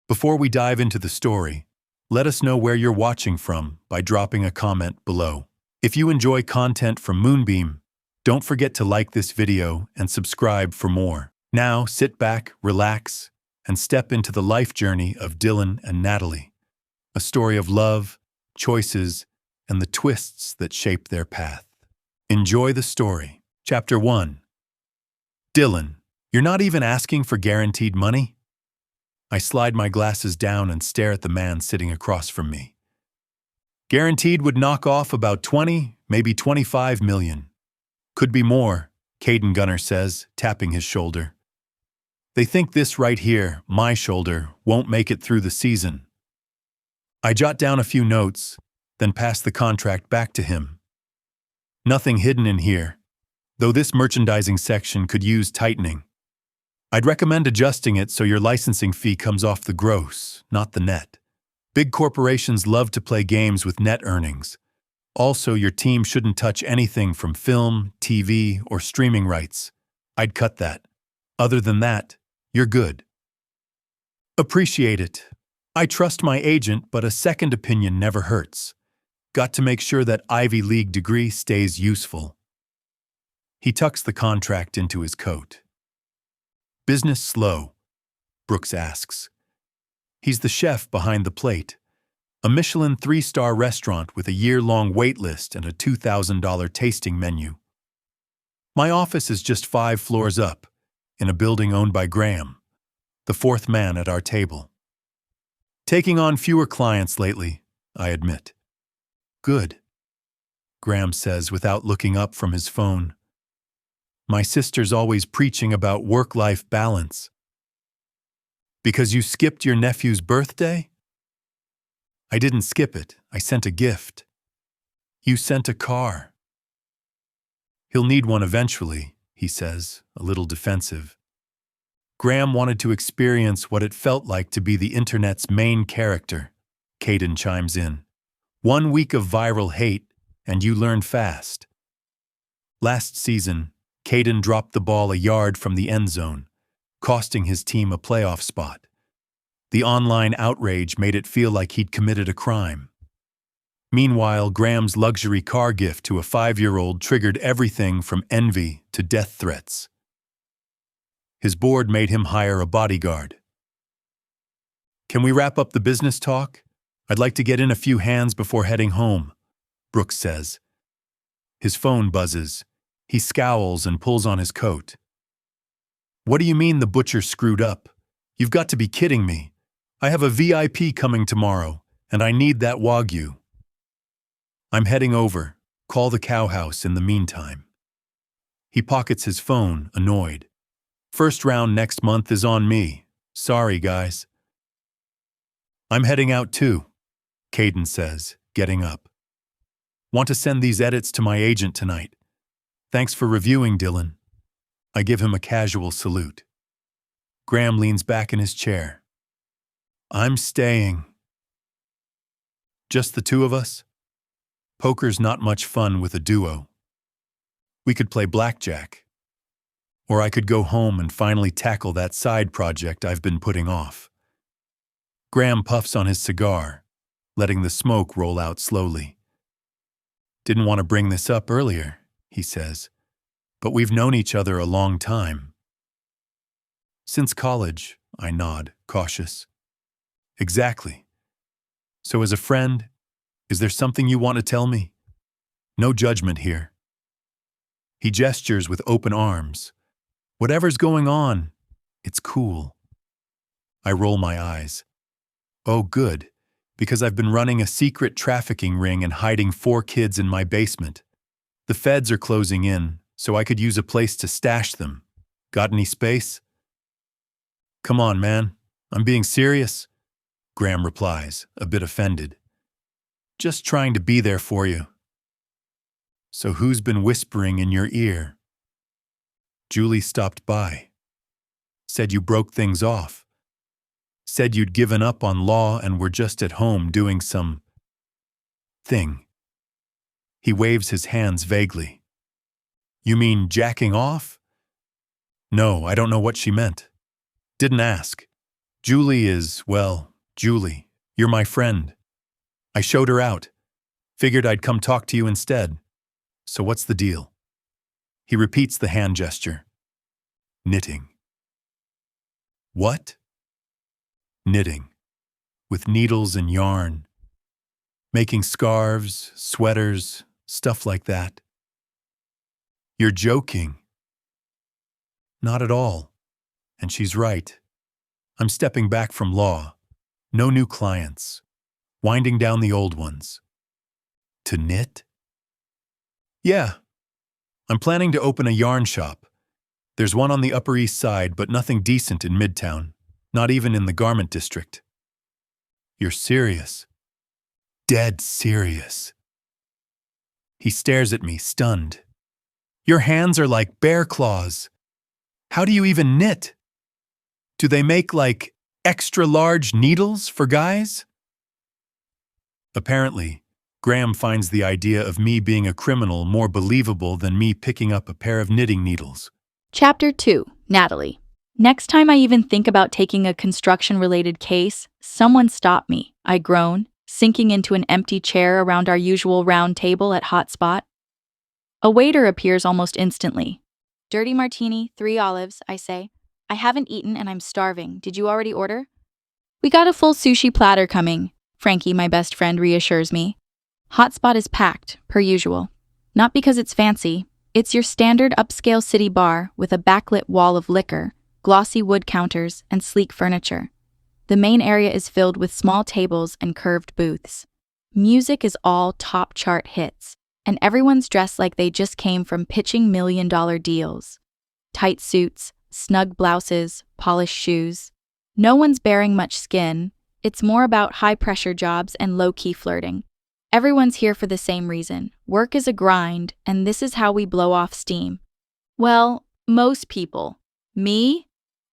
Before we dive into the story, let us know where you're watching from by dropping a comment below. If you enjoy content from Moonbeam, don't forget to like this video and subscribe for more. Now, sit back, relax, and step into the life journey of Dylan and Natalie, a story of love, choices, and the twists that shape their path. Enjoy the story. Chapter 1. Dylan, you're not even asking for guaranteed money? I slide my glasses down and stare at the man sitting across from me. Guaranteed would knock off about 20, maybe 25 million. Could be more, Caden Gunner says, tapping his shoulder. They think this right here, my shoulder, won't make it through the season. I jot down a few notes, then pass the contract back to him. Nothing hidden in here, though this merchandising section could use tightening. I'd recommend adjusting it so your licensing fee comes off the gross, not the net. Big corporations love to play games with net earnings. Also, your team shouldn't touch anything from film, TV, or streaming rights. I'd cut that. Other than that, you're good. Appreciate it. I trust my agent, but a second opinion never hurts. Got to make sure that Ivy League degree stays useful. He tucks the contract into his coat. Business slow? Brooks asks. He's the chef behind the plate, a Michelin 3-star restaurant with a year-long wait list and a $2,000 tasting menu. My office is just 5 floors up, in a building owned by Graham, the fourth man at our table. Taking on fewer clients lately, I admit. Good, Graham says without looking up from his phone. My sister's always preaching about work-life balance. Because you skipped your nephew's birthday? I didn't skip it. I sent a gift. You sent a car. He'll need one eventually, he says, a little defensive. Graham wanted to experience what it felt like to be the internet's main character, Caden chimes in. 1 week of viral hate, and you learn fast. Last season, Caden dropped the ball a yard from the end zone, costing his team a playoff spot. The online outrage made it feel like he'd committed a crime. Meanwhile, Graham's luxury car gift to a 5-year-old triggered everything from envy to death threats. His board made him hire a bodyguard. Can we wrap up the business talk? I'd like to get in a few hands before heading home, Brooks says. His phone buzzes. He scowls and pulls on his coat. What do you mean the butcher screwed up? You've got to be kidding me. I have a VIP coming tomorrow, and I need that Wagyu. I'm heading over. Call the cow house in the meantime. He pockets his phone, annoyed. First round next month is on me. Sorry, guys. I'm heading out too, Caden says, getting up. Want to send these edits to my agent tonight. Thanks for reviewing, Dylan. I give him a casual salute. Graham leans back in his chair. I'm staying. Just the two of us? Poker's not much fun with a duo. We could play blackjack. Or I could go home and finally tackle that side project I've been putting off. Graham puffs on his cigar, letting the smoke roll out slowly. Didn't want to bring this up earlier, he says, but we've known each other a long time. Since college, I nod, cautious. Exactly. So as a friend, is there something you want to tell me? No judgment here. He gestures with open arms. Whatever's going on, it's cool. I roll my eyes. Oh, good, because I've been running a secret trafficking ring and hiding 4 kids in my basement. The feds are closing in, so I could use a place to stash them. Got any space? Come on, man. I'm being serious, Graham replies, a bit offended. Just trying to be there for you. So who's been whispering in your ear? Julie stopped by. Said you broke things off. Said you'd given up on law and were just at home doing some thing. He waves his hands vaguely. You mean jacking off? No, I don't know what she meant. Didn't ask. Julie is, well, Julie, you're my friend. I showed her out. Figured I'd come talk to you instead. So what's the deal? He repeats the hand gesture. Knitting. What? Knitting. With needles and yarn. Making scarves, sweaters, stuff like that. You're joking. Not at all. And she's right. I'm stepping back from law. No new clients. Winding down the old ones. To knit? Yeah. I'm planning to open a yarn shop. There's one on the Upper East Side, but nothing decent in Midtown. Not even in the garment district. You're serious? Dead serious. He stares at me, stunned. Your hands are like bear claws. How do you even knit? Do they make, like, extra large needles for guys? Apparently, Graham finds the idea of me being a criminal more believable than me picking up a pair of knitting needles. Chapter 2. Natalie. Next time I even think about taking a construction-related case, someone stop me, I groan, sinking into an empty chair around our usual round table at Hotspot. A waiter appears almost instantly. Dirty martini, 3 olives, I say. I haven't eaten and I'm starving. Did you already order? We got a full sushi platter coming, Frankie, my best friend, reassures me. Hotspot is packed, per usual. Not because it's fancy. It's your standard upscale city bar with a backlit wall of liquor, glossy wood counters, and sleek furniture. The main area is filled with small tables and curved booths. Music is all top chart hits, and everyone's dressed like they just came from pitching million-dollar deals. Tight suits, snug blouses, polished shoes. No one's bearing much skin. It's more about high-pressure jobs and low-key flirting. Everyone's here for the same reason. Work is a grind, and this is how we blow off steam. Well, most people. Me?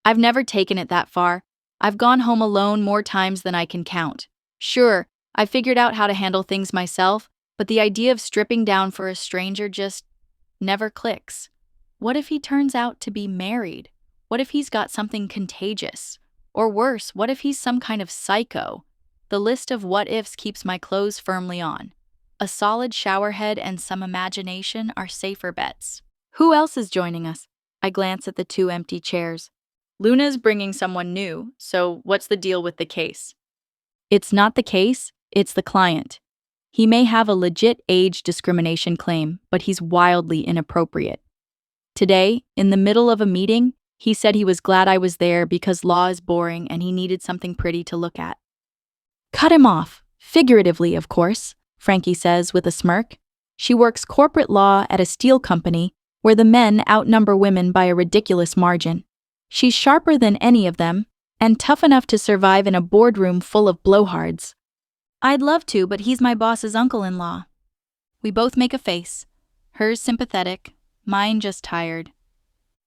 I've never taken it that far. I've gone home alone more times than I can count. Sure, I've figured out how to handle things myself, but the idea of stripping down for a stranger just never clicks. What if he turns out to be married? What if he's got something contagious? Or worse, what if he's some kind of psycho? The list of what-ifs keeps my clothes firmly on. A solid showerhead and some imagination are safer bets. Who else is joining us? I glance at the 2 empty chairs. Luna's bringing someone new, so what's the deal with the case? It's not the case, it's the client. He may have a legit age discrimination claim, but he's wildly inappropriate. Today, in the middle of a meeting, he said he was glad I was there because law is boring and he needed something pretty to look at. Cut him off, figuratively, of course, Frankie says with a smirk. She works corporate law at a steel company where the men outnumber women by a ridiculous margin. She's sharper than any of them and tough enough to survive in a boardroom full of blowhards. I'd love to, but he's my boss's uncle-in-law. We both make a face. Hers sympathetic, mine just tired.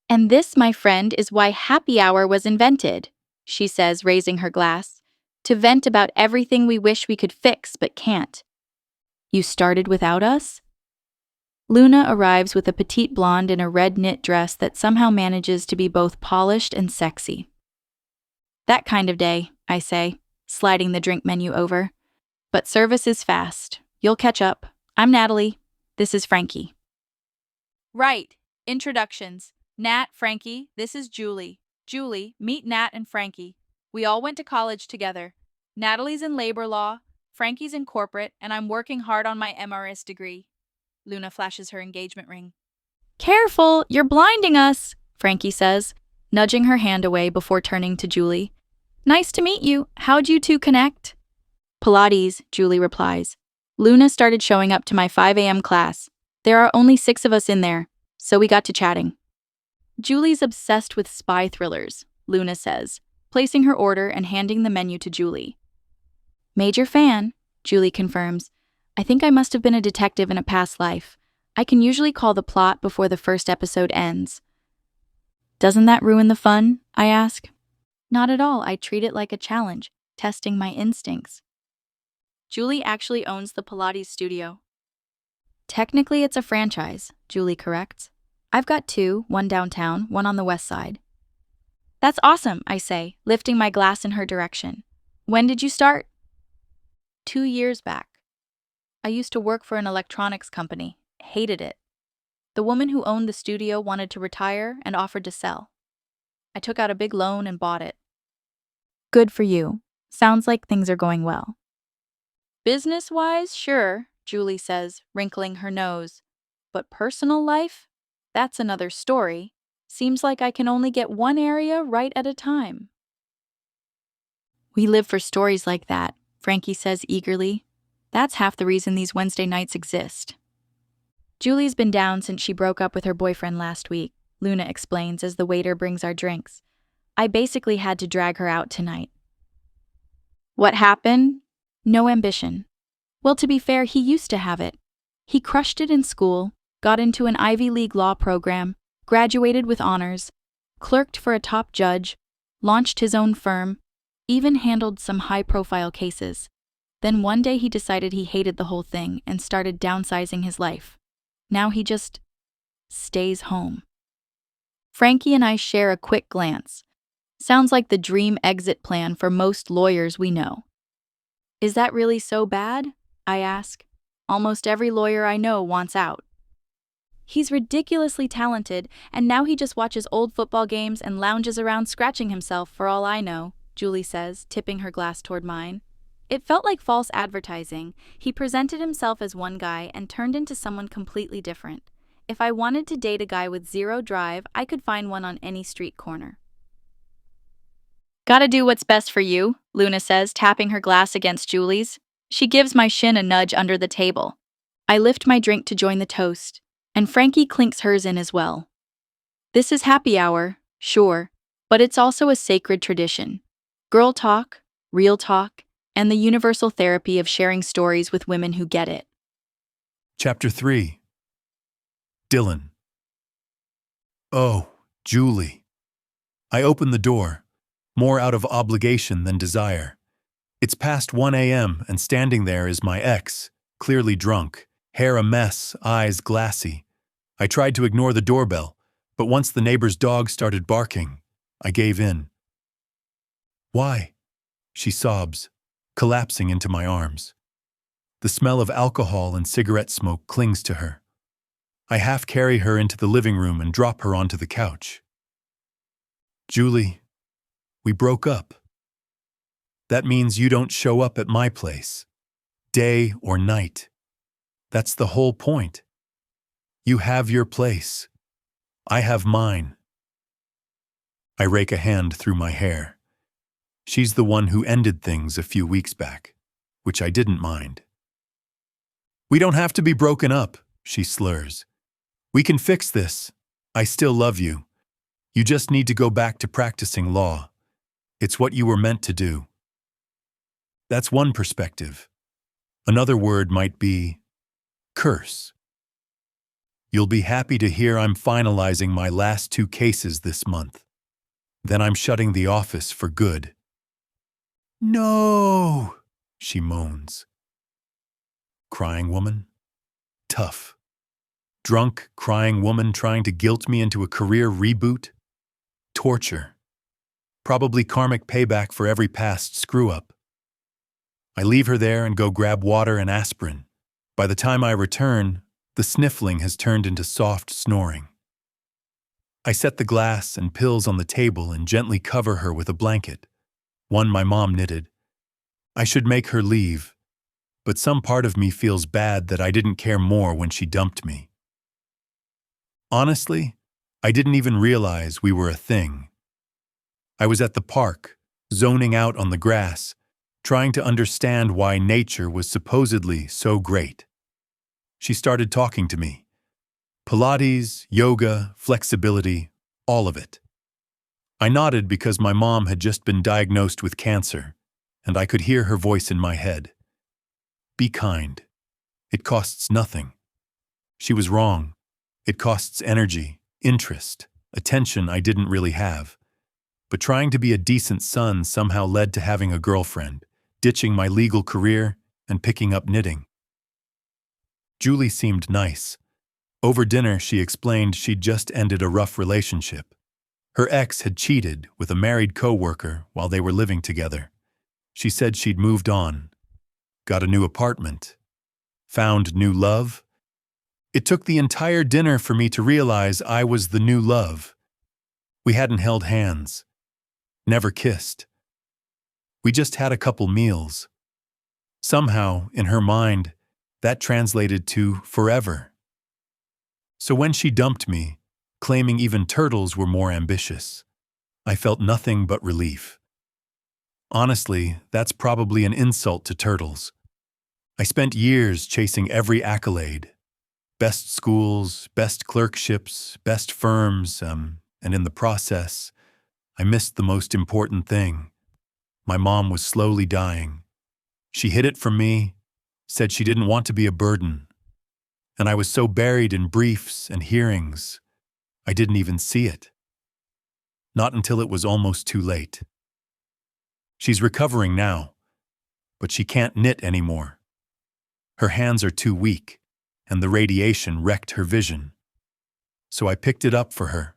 And this, my friend, is why happy hour was invented, she says, raising her glass, to vent about everything we wish we could fix but can't. You started without us? Luna arrives with a petite blonde in a red knit dress that somehow manages to be both polished and sexy. That kind of day, I say, sliding the drink menu over. But service is fast. You'll catch up. I'm Natalie. This is Frankie. Right. Introductions. Nat, Frankie, this is Julie. Julie, meet Nat and Frankie. We all went to college together. Natalie's in labor law, Frankie's in corporate, and I'm working hard on my MRS degree. Luna flashes her engagement ring. Careful, you're blinding us, Frankie says, nudging her hand away before turning to Julie. Nice to meet you. How'd you two connect? Pilates, Julie replies. Luna started showing up to my 5 a.m. class. There are only 6 of us in there, so we got to chatting. Julie's obsessed with spy thrillers, Luna says, placing her order and handing the menu to Julie. Major fan, Julie confirms. I think I must have been a detective in a past life. I can usually call the plot before the first episode ends. Doesn't that ruin the fun? I ask. Not at all. I treat it like a challenge, testing my instincts. Julie actually owns the Pilates studio. Technically, it's a franchise, Julie corrects. I've got 2, one downtown, one on the west side. That's awesome, I say, lifting my glass in her direction. When did you start? 2 years back. I used to work for an electronics company. Hated it. The woman who owned the studio wanted to retire and offered to sell. I took out a big loan and bought it. Good for you. Sounds like things are going well. Business-wise, sure, Julie says, wrinkling her nose. But personal life? That's another story. Seems like I can only get one area right at a time. We live for stories like that, Frankie says eagerly. That's half the reason these Wednesday nights exist. Julie's been down since she broke up with her boyfriend last week, Luna explains as the waiter brings our drinks. I basically had to drag her out tonight. What happened? No ambition. Well, to be fair, he used to have it. He crushed it in school, got into an Ivy League law program, graduated with honors, clerked for a top judge, launched his own firm, even handled some high-profile cases. Then one day he decided he hated the whole thing and started downsizing his life. Now he just stays home. Frankie and I share a quick glance. Sounds like the dream exit plan for most lawyers we know. Is that really so bad? I ask. Almost every lawyer I know wants out. He's ridiculously talented, and now he just watches old football games and lounges around scratching himself for all I know, Julie says, tipping her glass toward mine. It felt like false advertising. He presented himself as one guy and turned into someone completely different. If I wanted to date a guy with zero drive, I could find one on any street corner. Gotta do what's best for you, Luna says, tapping her glass against Julie's. She gives my shin a nudge under the table. I lift my drink to join the toast, and Frankie clinks hers in as well. This is happy hour, sure, but it's also a sacred tradition. Girl talk, real talk, and the universal therapy of sharing stories with women who get it. Chapter 3. Dylan. Oh, Julie. I open the door, more out of obligation than desire. It's past 1 a.m. and standing there is my ex, clearly drunk, hair a mess, eyes glassy. I tried to ignore the doorbell, but once the neighbor's dog started barking, I gave in. Why? She sobs, collapsing into my arms. The smell of alcohol and cigarette smoke clings to her. I half carry her into the living room and drop her onto the couch. Julie, we broke up. That means you don't show up at my place, day or night. That's the whole point. You have your place. I have mine. I rake a hand through my hair. She's the one who ended things a few weeks back, which I didn't mind. We don't have to be broken up, she slurs. We can fix this. I still love you. You just need to go back to practicing law. It's what you were meant to do. That's one perspective. Another word might be curse. You'll be happy to hear I'm finalizing my last 2 cases this month. Then I'm shutting the office for good. No, she moans. Crying woman? Tough. Drunk, crying woman trying to guilt me into a career reboot? Torture. Probably karmic payback for every past screw-up. I leave her there and go grab water and aspirin. By the time I return, the sniffling has turned into soft snoring. I set the glass and pills on the table and gently cover her with a blanket, one my mom knitted. I should make her leave, but some part of me feels bad that I didn't care more when she dumped me. Honestly, I didn't even realize we were a thing. I was at the park, zoning out on the grass, trying to understand why nature was supposedly so great. She started talking to me. Pilates, yoga, flexibility, all of it. I nodded because my mom had just been diagnosed with cancer, and I could hear her voice in my head. Be kind. It costs nothing. She was wrong. It costs energy, interest, attention I didn't really have. But trying to be a decent son somehow led to having a girlfriend, ditching my legal career, and picking up knitting. Julie seemed nice. Over dinner, she explained she'd just ended a rough relationship. Her ex had cheated with a married coworker while they were living together. She said she'd moved on, got a new apartment, found new love. It took the entire dinner for me to realize I was the new love. We hadn't held hands, never kissed. We just had a couple meals. Somehow, in her mind, that translated to forever. So when she dumped me, claiming even turtles were more ambitious, I felt nothing but relief. Honestly, that's probably an insult to turtles. I spent years chasing every accolade. Best schools, best clerkships, best firms, and in the process, I missed the most important thing. My mom was slowly dying. She hid it from me, said she didn't want to be a burden. And I was so buried in briefs and hearings, I didn't even see it. Not until it was almost too late. She's recovering now, but she can't knit anymore. Her hands are too weak, and the radiation wrecked her vision. So I picked it up for her.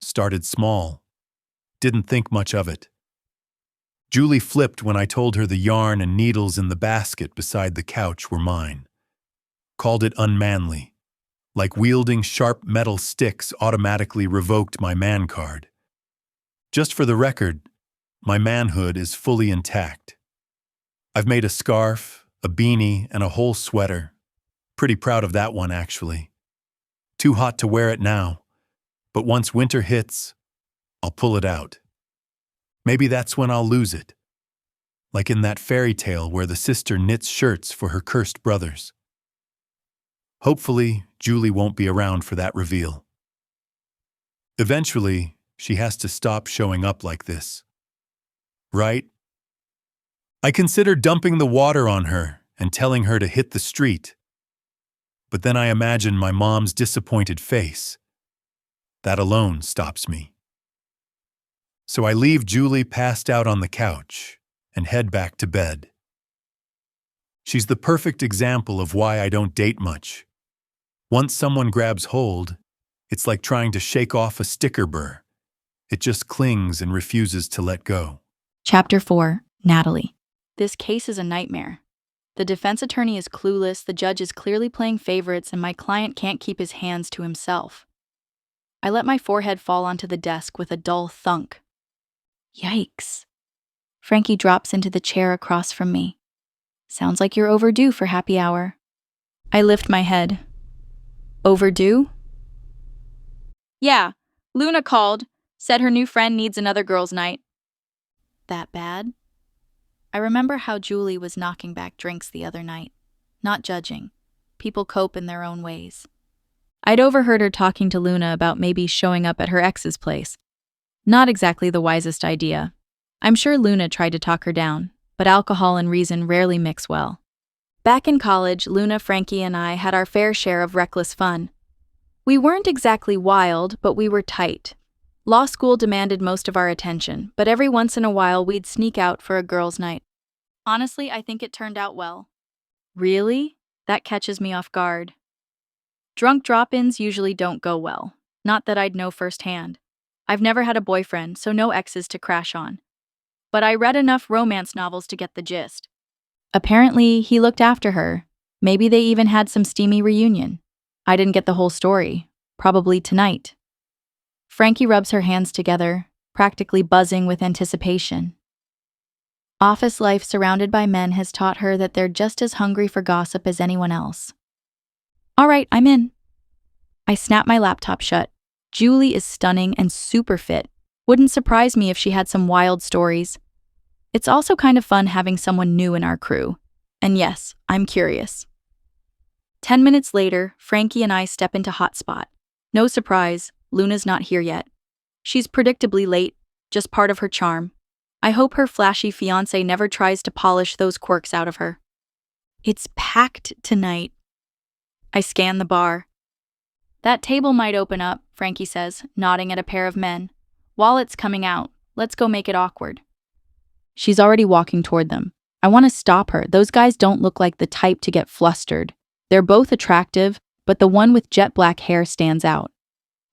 Started small. Didn't think much of it. Julie flipped when I told her the yarn and needles in the basket beside the couch were mine. Called it unmanly, like wielding sharp metal sticks automatically revoked my man card. Just for the record, my manhood is fully intact. I've made a scarf, a beanie, and a whole sweater. Pretty proud of that one, actually. Too hot to wear it now, but once winter hits, I'll pull it out. Maybe that's when I'll lose it. Like in that fairy tale where the sister knits shirts for her cursed brothers. Hopefully, Julie won't be around for that reveal. Eventually, she has to stop showing up like this. Right? I consider dumping the water on her and telling her to hit the street. But then I imagine my mom's disappointed face. That alone stops me. So I leave Julie passed out on the couch and head back to bed. She's the perfect example of why I don't date much. Once someone grabs hold, it's like trying to shake off a sticker burr. It just clings and refuses to let go. Chapter 4. Natalie. This case is a nightmare. The defense attorney is clueless, the judge is clearly playing favorites, and my client can't keep his hands to himself. I let my forehead fall onto the desk with a dull thunk. Yikes. Frankie drops into the chair across from me. Sounds like you're overdue for happy hour. I lift my head. Overdue? Yeah, Luna called, said her new friend needs another girls' night. That bad? I remember how Julie was knocking back drinks the other night. Not judging. People cope in their own ways. I'd overheard her talking to Luna about maybe showing up at her ex's place. Not exactly the wisest idea. I'm sure Luna tried to talk her down, but alcohol and reason rarely mix well. Back in college, Luna, Frankie, and I had our fair share of reckless fun. We weren't exactly wild, but we were tight. Law school demanded most of our attention, but every once in a while we'd sneak out for a girls' night. Honestly, I think it turned out well. Really? That catches me off guard. Drunk drop-ins usually don't go well. Not that I'd know firsthand. I've never had a boyfriend, so no exes to crash on. But I read enough romance novels to get the gist. Apparently, he looked after her. Maybe they even had some steamy reunion. I didn't get the whole story. Probably tonight. Frankie rubs her hands together, practically buzzing with anticipation. Office life surrounded by men has taught her that they're just as hungry for gossip as anyone else. All right, I'm in. I snap my laptop shut. Julie is stunning and super fit. Wouldn't surprise me if she had some wild stories. It's also kind of fun having someone new in our crew. And yes, I'm curious. 10 minutes later, Frankie and I step into Hotspot. No surprise, Luna's not here yet. She's predictably late, just part of her charm. I hope her flashy fiancé never tries to polish those quirks out of her. It's packed tonight. I scan the bar. That table might open up, Frankie says, nodding at a pair of men. Wallet's coming out. Let's go make it awkward. She's already walking toward them. I want to stop her. Those guys don't look like the type to get flustered. They're both attractive, but the one with jet black hair stands out.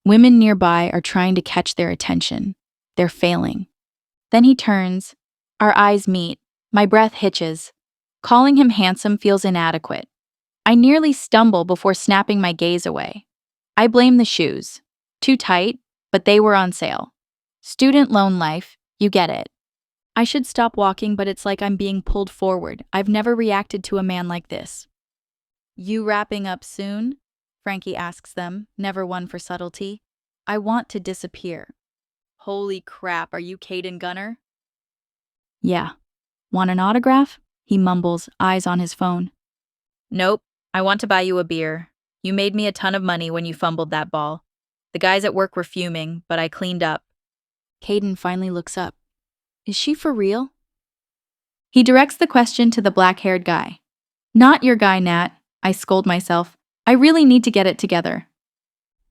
Women nearby are trying to catch their attention. They're failing. Then he turns. Our eyes meet. My breath hitches. Calling him handsome feels inadequate. I nearly stumble before snapping my gaze away. I blame the shoes. Too tight, but they were on sale. Student loan life, you get it. I should stop walking, but it's like I'm being pulled forward. I've never reacted to a man like this. You wrapping up soon? Frankie asks them, never one for subtlety. I want to disappear. Holy crap, are you Caden Gunner? Yeah. Want an autograph? He mumbles, eyes on his phone. Nope, I want to buy you a beer. You made me a ton of money when you fumbled that ball. The guys at work were fuming, but I cleaned up. Caden finally looks up. Is she for real? He directs the question to the black-haired guy. Not your guy, Nat. I scold myself. I really need to get it together.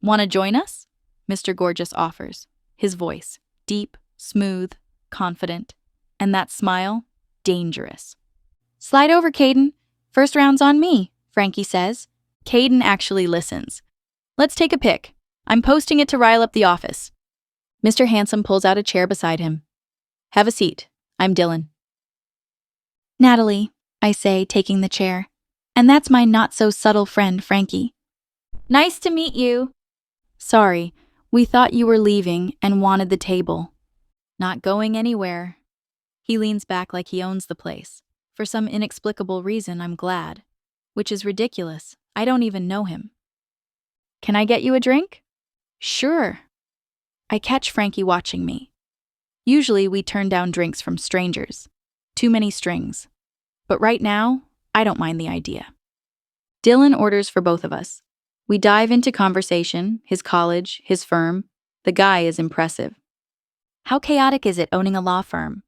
Want to join us? Mr. Gorgeous offers. His voice, deep, smooth, confident. And that smile, dangerous. Slide over, Caden. First round's on me, Frankie says. Caden actually listens. Let's take a pic. I'm posting it to rile up the office. Mr. Handsome pulls out a chair beside him. Have a seat. I'm Dylan. Natalie, I say, taking the chair. And that's my not-so-subtle friend, Frankie. Nice to meet you. Sorry, we thought you were leaving and wanted the table. Not going anywhere. He leans back like he owns the place. For some inexplicable reason, I'm glad. Which is ridiculous. I don't even know him. Can I get you a drink? Sure. I catch Frankie watching me. Usually we turn down drinks from strangers. Too many strings. But right now, I don't mind the idea. Dylan orders for both of us. We dive into conversation, his college, his firm. The guy is impressive. How chaotic is it owning a law firm?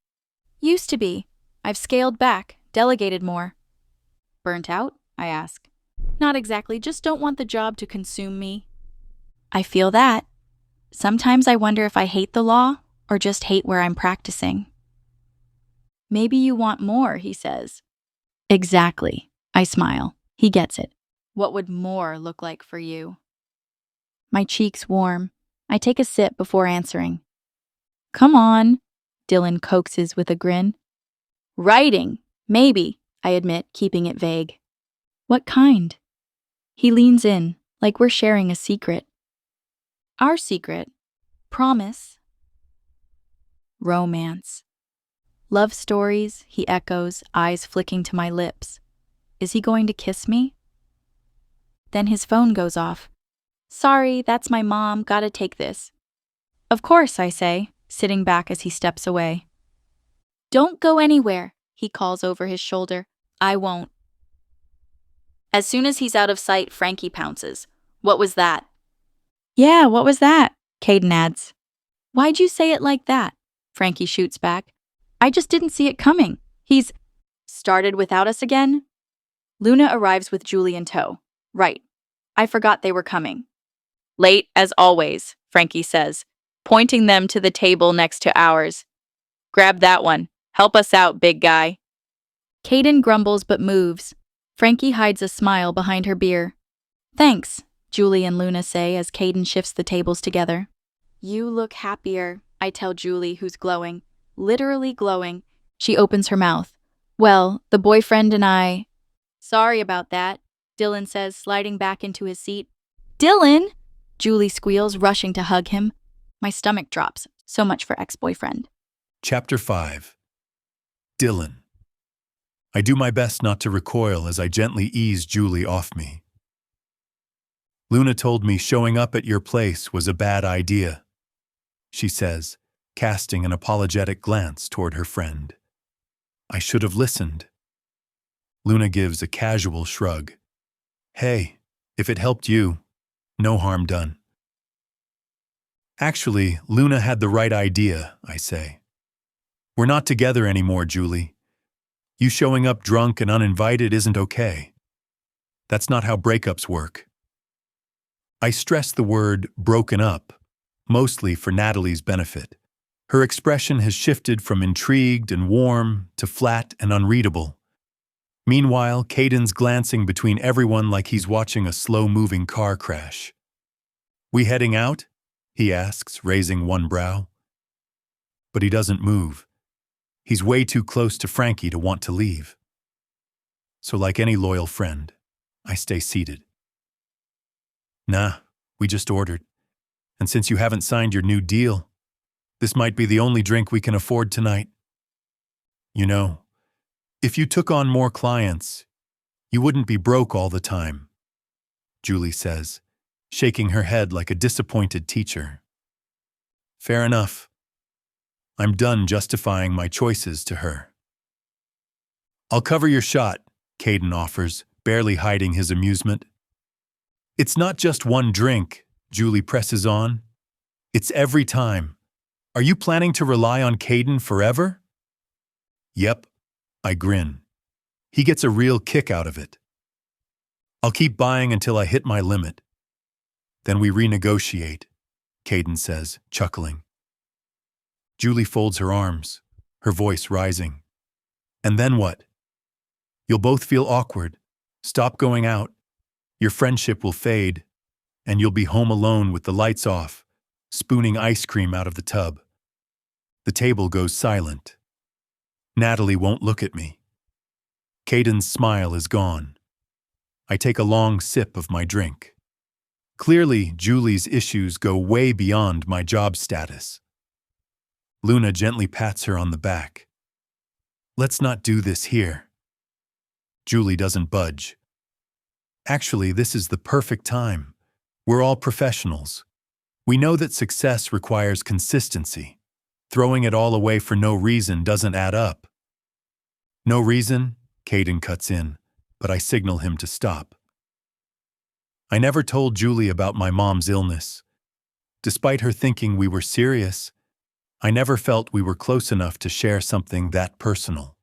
Used to be. I've scaled back, delegated more. Burnt out? I ask. Not exactly, just don't want the job to consume me. I feel that. Sometimes I wonder if I hate the law or just hate where I'm practicing. Maybe you want more, he says. Exactly. I smile. He gets it. What would more look like for you? My cheeks warm. I take a sip before answering. Come on, Dylan coaxes with a grin. Writing, maybe, I admit, keeping it vague. What kind? He leans in, like we're sharing a secret. Our secret. Promise. Romance. Love stories, he echoes, eyes flicking to my lips. Is he going to kiss me? Then his phone goes off. Sorry, that's my mom, gotta take this. Of course, I say, sitting back as he steps away. Don't go anywhere, he calls over his shoulder. I won't. As soon as he's out of sight, Frankie pounces. What was that? Yeah, what was that? Caden adds. Why'd you say it like that? Frankie shoots back. I just didn't see it coming. He's started without us again? Luna arrives with Julie in tow. Right. I forgot they were coming. Late as always, Frankie says, pointing them to the table next to ours. Grab that one. Help us out, big guy. Caden grumbles but moves. Frankie hides a smile behind her beer. Thanks, Julie and Luna say as Caden shifts the tables together. You look happier, I tell Julie, who's glowing. Literally glowing. She opens her mouth. Well, the boyfriend and I... Sorry about that, Dylan says, sliding back into his seat. Dylan! Julie squeals, rushing to hug him. My stomach drops. So much for ex-boyfriend. Chapter 5. Dylan. I do my best not to recoil as I gently ease Julie off me. Luna told me showing up at your place was a bad idea, she says, casting an apologetic glance toward her friend. I should have listened. Luna gives a casual shrug. Hey, if it helped you, no harm done. Actually, Luna had the right idea, I say. We're not together anymore, Julie. You showing up drunk and uninvited isn't okay. That's not how breakups work. I stress the word broken up, mostly for Natalie's benefit. Her expression has shifted from intrigued and warm to flat and unreadable. Meanwhile, Caden's glancing between everyone like he's watching a slow-moving car crash. We heading out? he asks, raising one brow. But he doesn't move. He's way too close to Frankie to want to leave. So like any loyal friend, I stay seated. Nah, we just ordered. And since you haven't signed your new deal, this might be the only drink we can afford tonight. You know, if you took on more clients, you wouldn't be broke all the time, Julie says, shaking her head like a disappointed teacher. Fair enough. I'm done justifying my choices to her. I'll cover your shot, Caden offers, barely hiding his amusement. It's not just one drink, Julie presses on. It's every time. Are you planning to rely on Caden forever? Yep, I grin. He gets a real kick out of it. I'll keep buying until I hit my limit. Then we renegotiate, Caden says, chuckling. Julie folds her arms, her voice rising. And then what? You'll both feel awkward, stop going out, your friendship will fade, and you'll be home alone with the lights off, spooning ice cream out of the tub. The table goes silent. Natalie won't look at me. Caden's smile is gone. I take a long sip of my drink. Clearly, Julie's issues go way beyond my job status. Luna gently pats her on the back. Let's not do this here. Julie doesn't budge. Actually, this is the perfect time. We're all professionals. We know that success requires consistency. Throwing it all away for no reason doesn't add up. No reason? Caden cuts in, but I signal him to stop. I never told Julie about my mom's illness. Despite her thinking we were serious, I never felt we were close enough to share something that personal.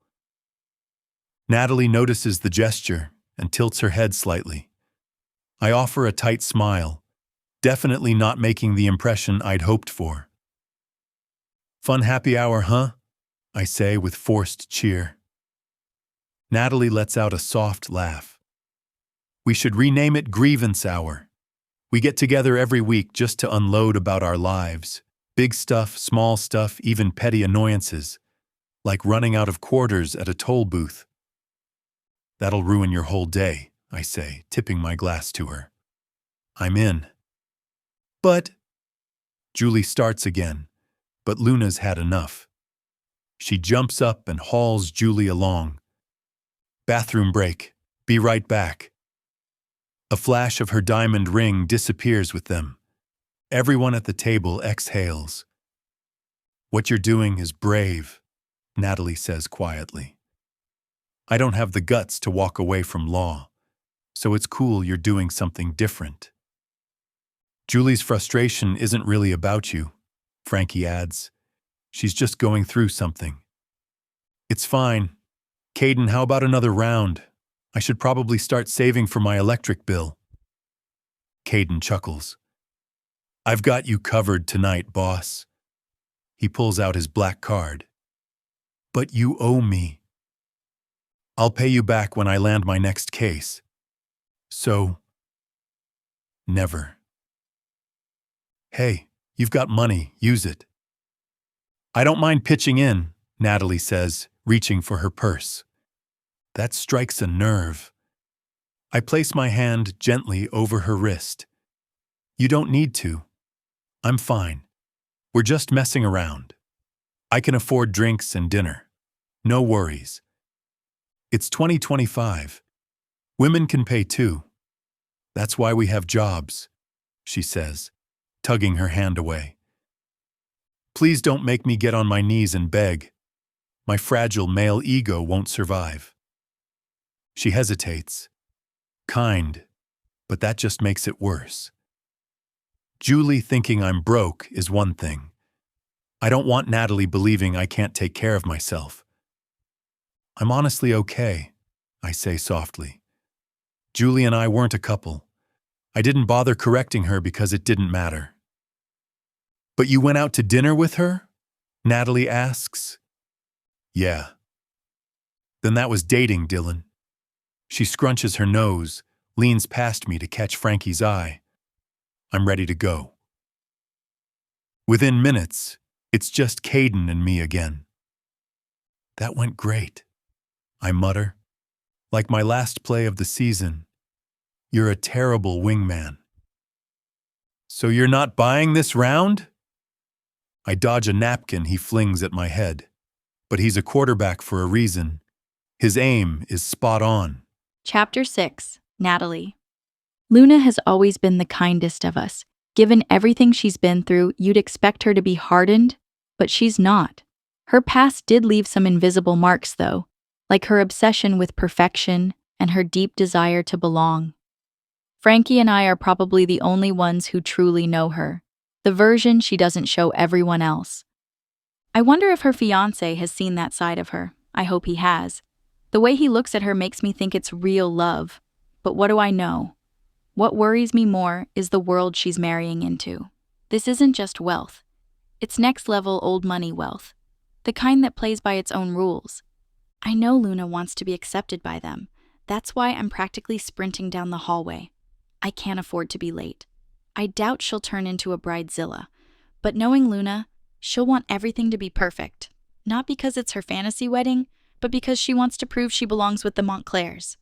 Natalie notices the gesture and tilts her head slightly. I offer a tight smile, definitely not making the impression I'd hoped for. Fun happy hour, huh? I say with forced cheer. Natalie lets out a soft laugh. We should rename it Grievance Hour. We get together every week just to unload about our lives. Big stuff, small stuff, even petty annoyances. Like running out of quarters at a toll booth. That'll ruin your whole day, I say, tipping my glass to her. I'm in. But... Julie starts again, but Luna's had enough. She jumps up and hauls Julie along. Bathroom break. Be right back. A flash of her diamond ring disappears with them. Everyone at the table exhales. What you're doing is brave, Natalie says quietly. I don't have the guts to walk away from law, so it's cool you're doing something different. Julie's frustration isn't really about you, Frankie adds. She's just going through something. It's fine. Caden, how about another round? I should probably start saving for my electric bill. Caden chuckles. I've got you covered tonight, boss. He pulls out his black card. But you owe me. I'll pay you back when I land my next case. So, never. Hey, you've got money, use it. I don't mind pitching in, Natalie says, reaching for her purse. That strikes a nerve. I place my hand gently over her wrist. You don't need to. I'm fine. We're just messing around. I can afford drinks and dinner. No worries. It's 2025. Women can pay too. That's why we have jobs, she says, tugging her hand away. Please don't make me get on my knees and beg. My fragile male ego won't survive. She hesitates. Kind, but that just makes it worse. Julie thinking I'm broke is one thing. I don't want Natalie believing I can't take care of myself. I'm honestly okay, I say softly. Julie and I weren't a couple. I didn't bother correcting her because it didn't matter. But you went out to dinner with her? Natalie asks. Yeah. Then that was dating, Dylan. She scrunches her nose, leans past me to catch Frankie's eye. I'm ready to go. Within minutes, it's just Caden and me again. That went great, I mutter. Like my last play of the season. You're a terrible wingman. So you're not buying this round? I dodge a napkin he flings at my head. But he's a quarterback for a reason. His aim is spot on. Chapter 6, Natalie. Luna has always been the kindest of us. Given everything she's been through, you'd expect her to be hardened, but she's not. Her past did leave some invisible marks, though, like her obsession with perfection and her deep desire to belong. Frankie and I are probably the only ones who truly know her, the version she doesn't show everyone else. I wonder if her fiancé has seen that side of her. I hope he has. The way he looks at her makes me think it's real love. But what do I know? What worries me more is the world she's marrying into. This isn't just wealth. It's next-level old money wealth, the kind that plays by its own rules. I know Luna wants to be accepted by them. That's why I'm practically sprinting down the hallway. I can't afford to be late. I doubt she'll turn into a bridezilla. But knowing Luna, she'll want everything to be perfect. Not because it's her fantasy wedding, but because she wants to prove she belongs with the Montclairs.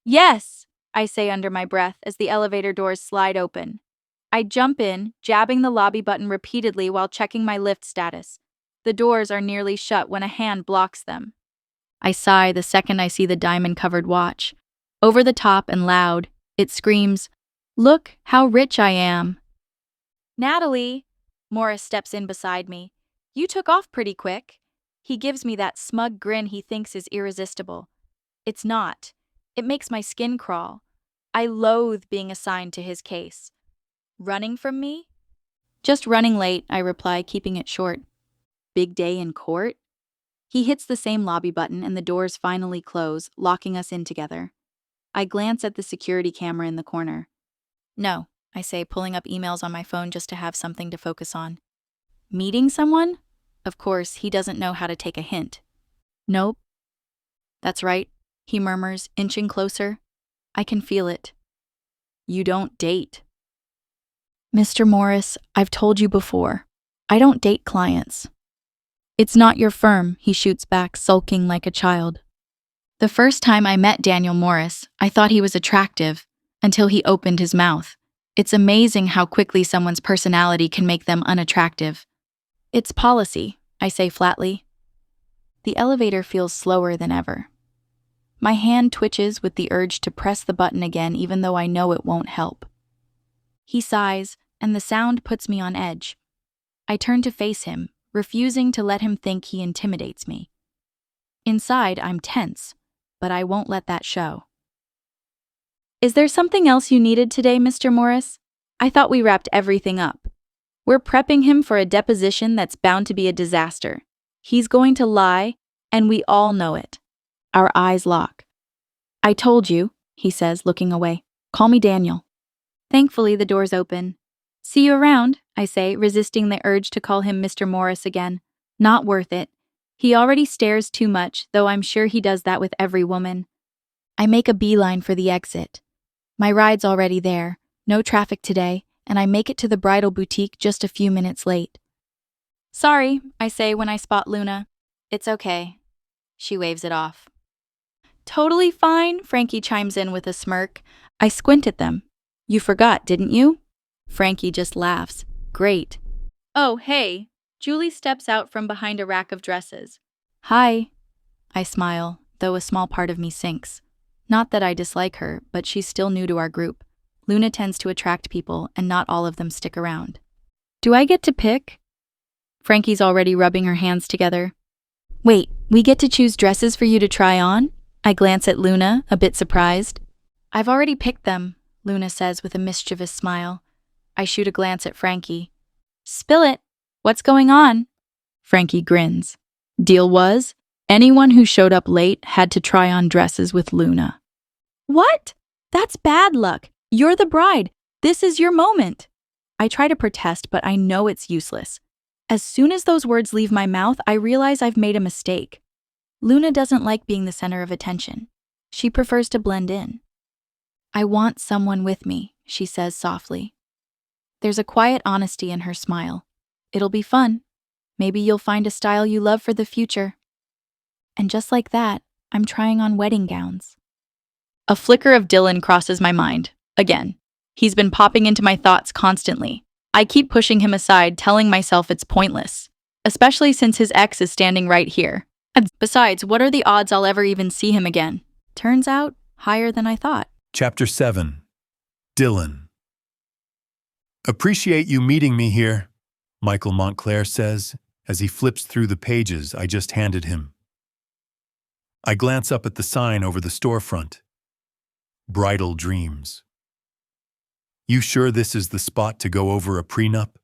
Yes, I say under my breath as the elevator doors slide open. I jump in, jabbing the lobby button repeatedly while checking my lift status. The doors are nearly shut when a hand blocks them. I sigh the second I see the diamond-covered watch. Over the top and loud, it screams, "Look how rich I am." Natalie, Morris steps in beside me. You took off pretty quick. He gives me that smug grin he thinks is irresistible. It's not. It makes my skin crawl. I loathe being assigned to his case. Running from me? Just running late, I reply, keeping it short. Big day in court? He hits the same lobby button and the doors finally close, locking us in together. I glance at the security camera in the corner. No, I say, pulling up emails on my phone just to have something to focus on. Meeting someone? Of course, he doesn't know how to take a hint. Nope. That's right, he murmurs, inching closer. I can feel it. You don't date. Mr. Morris, I've told you before. I don't date clients. It's not your firm, he shoots back, sulking like a child. The first time I met Daniel Morris, I thought he was attractive, until he opened his mouth. It's amazing how quickly someone's personality can make them unattractive. It's policy, I say flatly. The elevator feels slower than ever. My hand twitches with the urge to press the button again even though I know it won't help. He sighs, and the sound puts me on edge. I turn to face him, refusing to let him think he intimidates me. Inside, I'm tense, but I won't let that show. Is there something else you needed today, Mr. Morris? I thought we wrapped everything up. We're prepping him for a deposition that's bound to be a disaster. He's going to lie, and we all know it. Our eyes lock. I told you, he says, looking away. Call me Daniel. Thankfully, the doors open. See you around, I say, resisting the urge to call him Mr. Morris again. Not worth it. He already stares too much, though I'm sure he does that with every woman. I make a beeline for the exit. My ride's already there, no traffic today, and I make it to the bridal boutique just a few minutes late. Sorry, I say when I spot Luna. It's okay. She waves it off. Totally fine, Frankie chimes in with a smirk. I squint at them. You forgot, didn't you? Frankie just laughs. Great. Oh, hey. Julie steps out from behind a rack of dresses. Hi. I smile, though a small part of me sinks. Not that I dislike her, but she's still new to our group. Luna tends to attract people, and not all of them stick around. Do I get to pick? Frankie's already rubbing her hands together. Wait, we get to choose dresses for you to try on? I glance at Luna, a bit surprised. I've already picked them, Luna says with a mischievous smile. I shoot a glance at Frankie. Spill it. What's going on? Frankie grins. Deal was, anyone who showed up late had to try on dresses with Luna. What? That's bad luck. You're the bride. This is your moment. I try to protest, but I know it's useless. As soon as those words leave my mouth, I realize I've made a mistake. Luna doesn't like being the center of attention. She prefers to blend in. I want someone with me, she says softly. There's a quiet honesty in her smile. It'll be fun. Maybe you'll find a style you love for the future. And just like that, I'm trying on wedding gowns. A flicker of Dylan crosses my mind. Again. He's been popping into my thoughts constantly. I keep pushing him aside, telling myself it's pointless, especially since his ex is standing right here. And besides, what are the odds I'll ever even see him again? Turns out, higher than I thought. Chapter 7. Dylan. Appreciate you meeting me here, Michael Montclair says as he flips through the pages I just handed him. I glance up at the sign over the storefront. Bridal Dreams. You sure this is the spot to go over a prenup?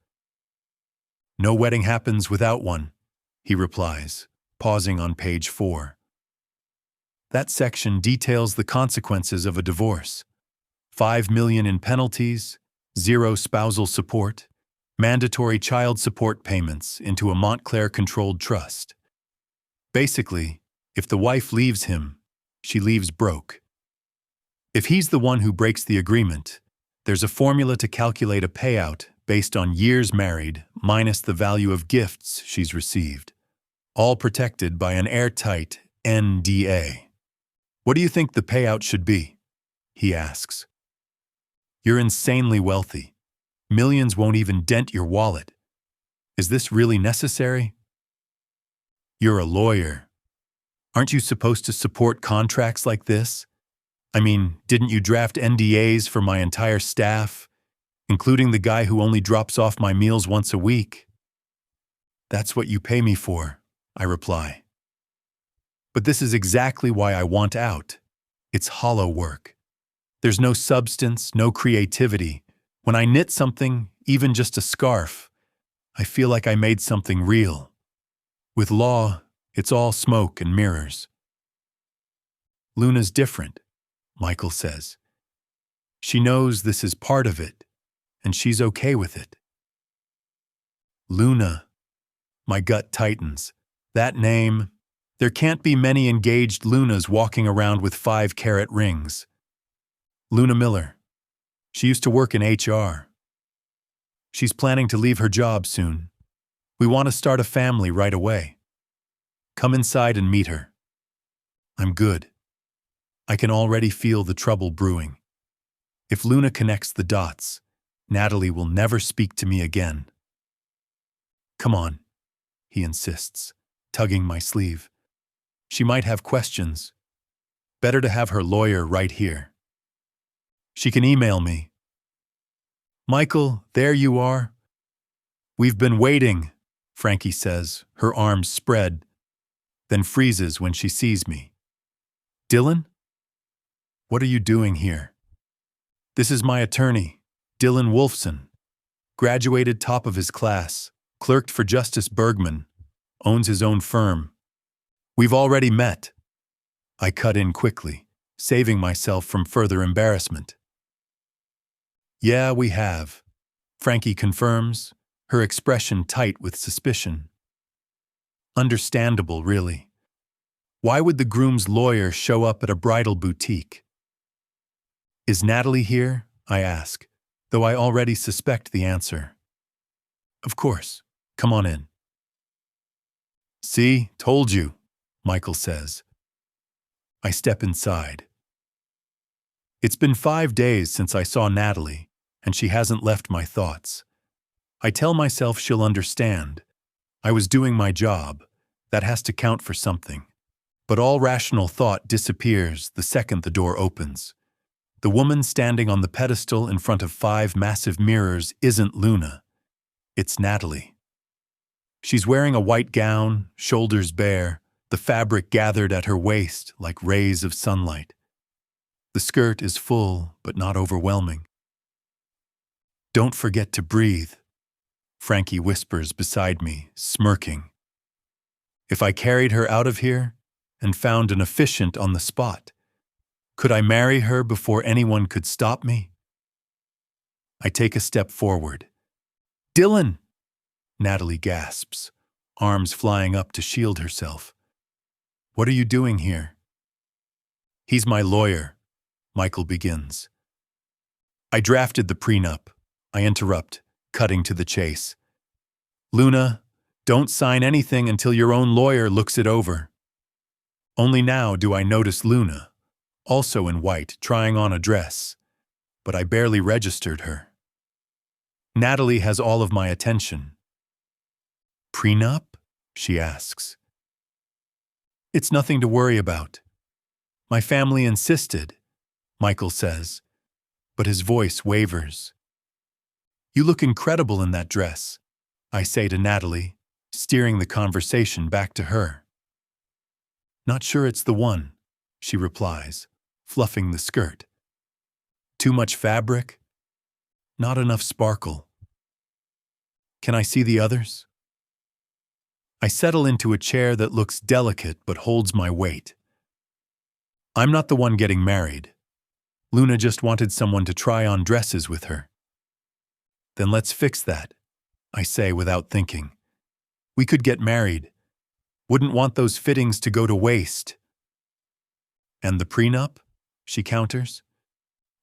No wedding happens without one, he replies, pausing on page 4. That section details the consequences of a divorce. $5 million in penalties, 0 spousal support, mandatory child support payments into a Montclair-controlled trust. Basically, if the wife leaves him, she leaves broke. If he's the one who breaks the agreement, there's a formula to calculate a payout based on years married minus the value of gifts she's received, all protected by an airtight NDA. What do you think the payout should be? He asks. You're insanely wealthy. Millions won't even dent your wallet. Is this really necessary? You're a lawyer. Aren't you supposed to support contracts like this? I mean, didn't you draft NDAs for my entire staff, including the guy who only drops off my meals once a week? That's what you pay me for, I reply. But this is exactly why I want out. It's hollow work. There's no substance, no creativity. When I knit something, even just a scarf, I feel like I made something real. With law, it's all smoke and mirrors. Luna's different, Michael says. She knows this is part of it, and she's okay with it. Luna. My gut tightens. That name. There can't be many engaged Lunas walking around with 5-carat rings. Luna Miller. She used to work in HR. She's planning to leave her job soon. We want to start a family right away. Come inside and meet her. I'm good. I can already feel the trouble brewing. If Luna connects the dots, Natalie will never speak to me again. Come on, he insists, tugging my sleeve. She might have questions. Better to have her lawyer right here. She can email me. Michael, there you are. We've been waiting, Frankie says, her arms spread, then freezes when she sees me. Dylan? What are you doing here? This is my attorney, Dylan Wolfson. Graduated top of his class, clerked for Justice Bergman, owns his own firm. We've already met. I cut in quickly, saving myself from further embarrassment. Yeah, we have, Frankie confirms, her expression tight with suspicion. Understandable, really. Why would the groom's lawyer show up at a bridal boutique? Is Natalie here? I ask, though I already suspect the answer. Of course. Come on in. See, told you, Michael says. I step inside. It's been 5 days since I saw Natalie, and she hasn't left my thoughts. I tell myself she'll understand. I was doing my job. That has to count for something. But all rational thought disappears the second the door opens. The woman standing on the pedestal in front of 5 massive mirrors isn't Luna. It's Natalie. She's wearing a white gown, shoulders bare, the fabric gathered at her waist like rays of sunlight. The skirt is full, but not overwhelming. Don't forget to breathe, Frankie whispers beside me, smirking. If I carried her out of here and found an officiant on the spot, could I marry her before anyone could stop me? I take a step forward. Dylan! Natalie gasps, arms flying up to shield herself. What are you doing here? He's my lawyer, Michael begins. I drafted the prenup. I interrupt, cutting to the chase. Luna, don't sign anything until your own lawyer looks it over. Only now do I notice Luna, also in white, trying on a dress, but I barely registered her. Natalie has all of my attention. Prenup? She asks. It's nothing to worry about. My family insisted, Michael says, but his voice wavers. You look incredible in that dress, I say to Natalie, steering the conversation back to her. Not sure it's the one, she replies, fluffing the skirt. Too much fabric? Not enough sparkle. Can I see the others? I settle into a chair that looks delicate but holds my weight. I'm not the one getting married. Luna just wanted someone to try on dresses with her. Then let's fix that, I say without thinking. We could get married. Wouldn't want those fittings to go to waste. And the prenup? She counters.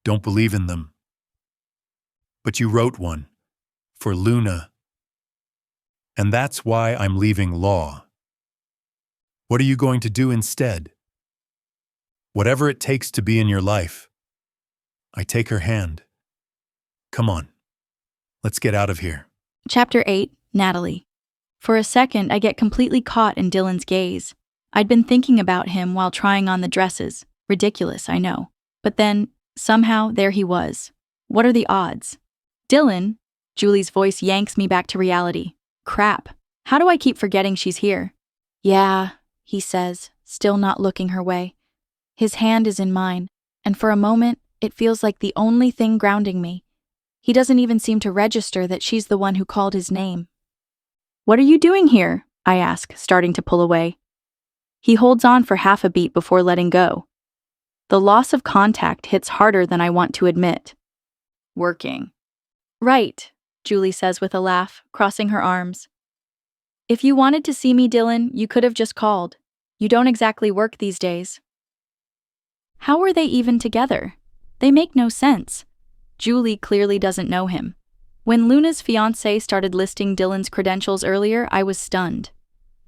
Don't believe in them. But you wrote one. For Luna. And that's why I'm leaving law. What are you going to do instead? Whatever it takes to be in your life. I take her hand. Come on. Let's get out of here. Chapter 8, Natalie. For a second, I get completely caught in Dylan's gaze. I'd been thinking about him while trying on the dresses. Ridiculous, I know. But then, somehow, there he was. What are the odds? Dylan, Julie's voice yanks me back to reality. Crap. How do I keep forgetting she's here? Yeah, he says, still not looking her way. His hand is in mine, and for a moment, it feels like the only thing grounding me. He doesn't even seem to register that she's the one who called his name. What are you doing here? I ask, starting to pull away. He holds on for half a beat before letting go. The loss of contact hits harder than I want to admit. Working. Right, Julie says with a laugh, crossing her arms. If you wanted to see me, Dylan, you could have just called. You don't exactly work these days. How were they even together? They make no sense. Julie clearly doesn't know him. When Luna's fiancé started listing Dylan's credentials earlier, I was stunned.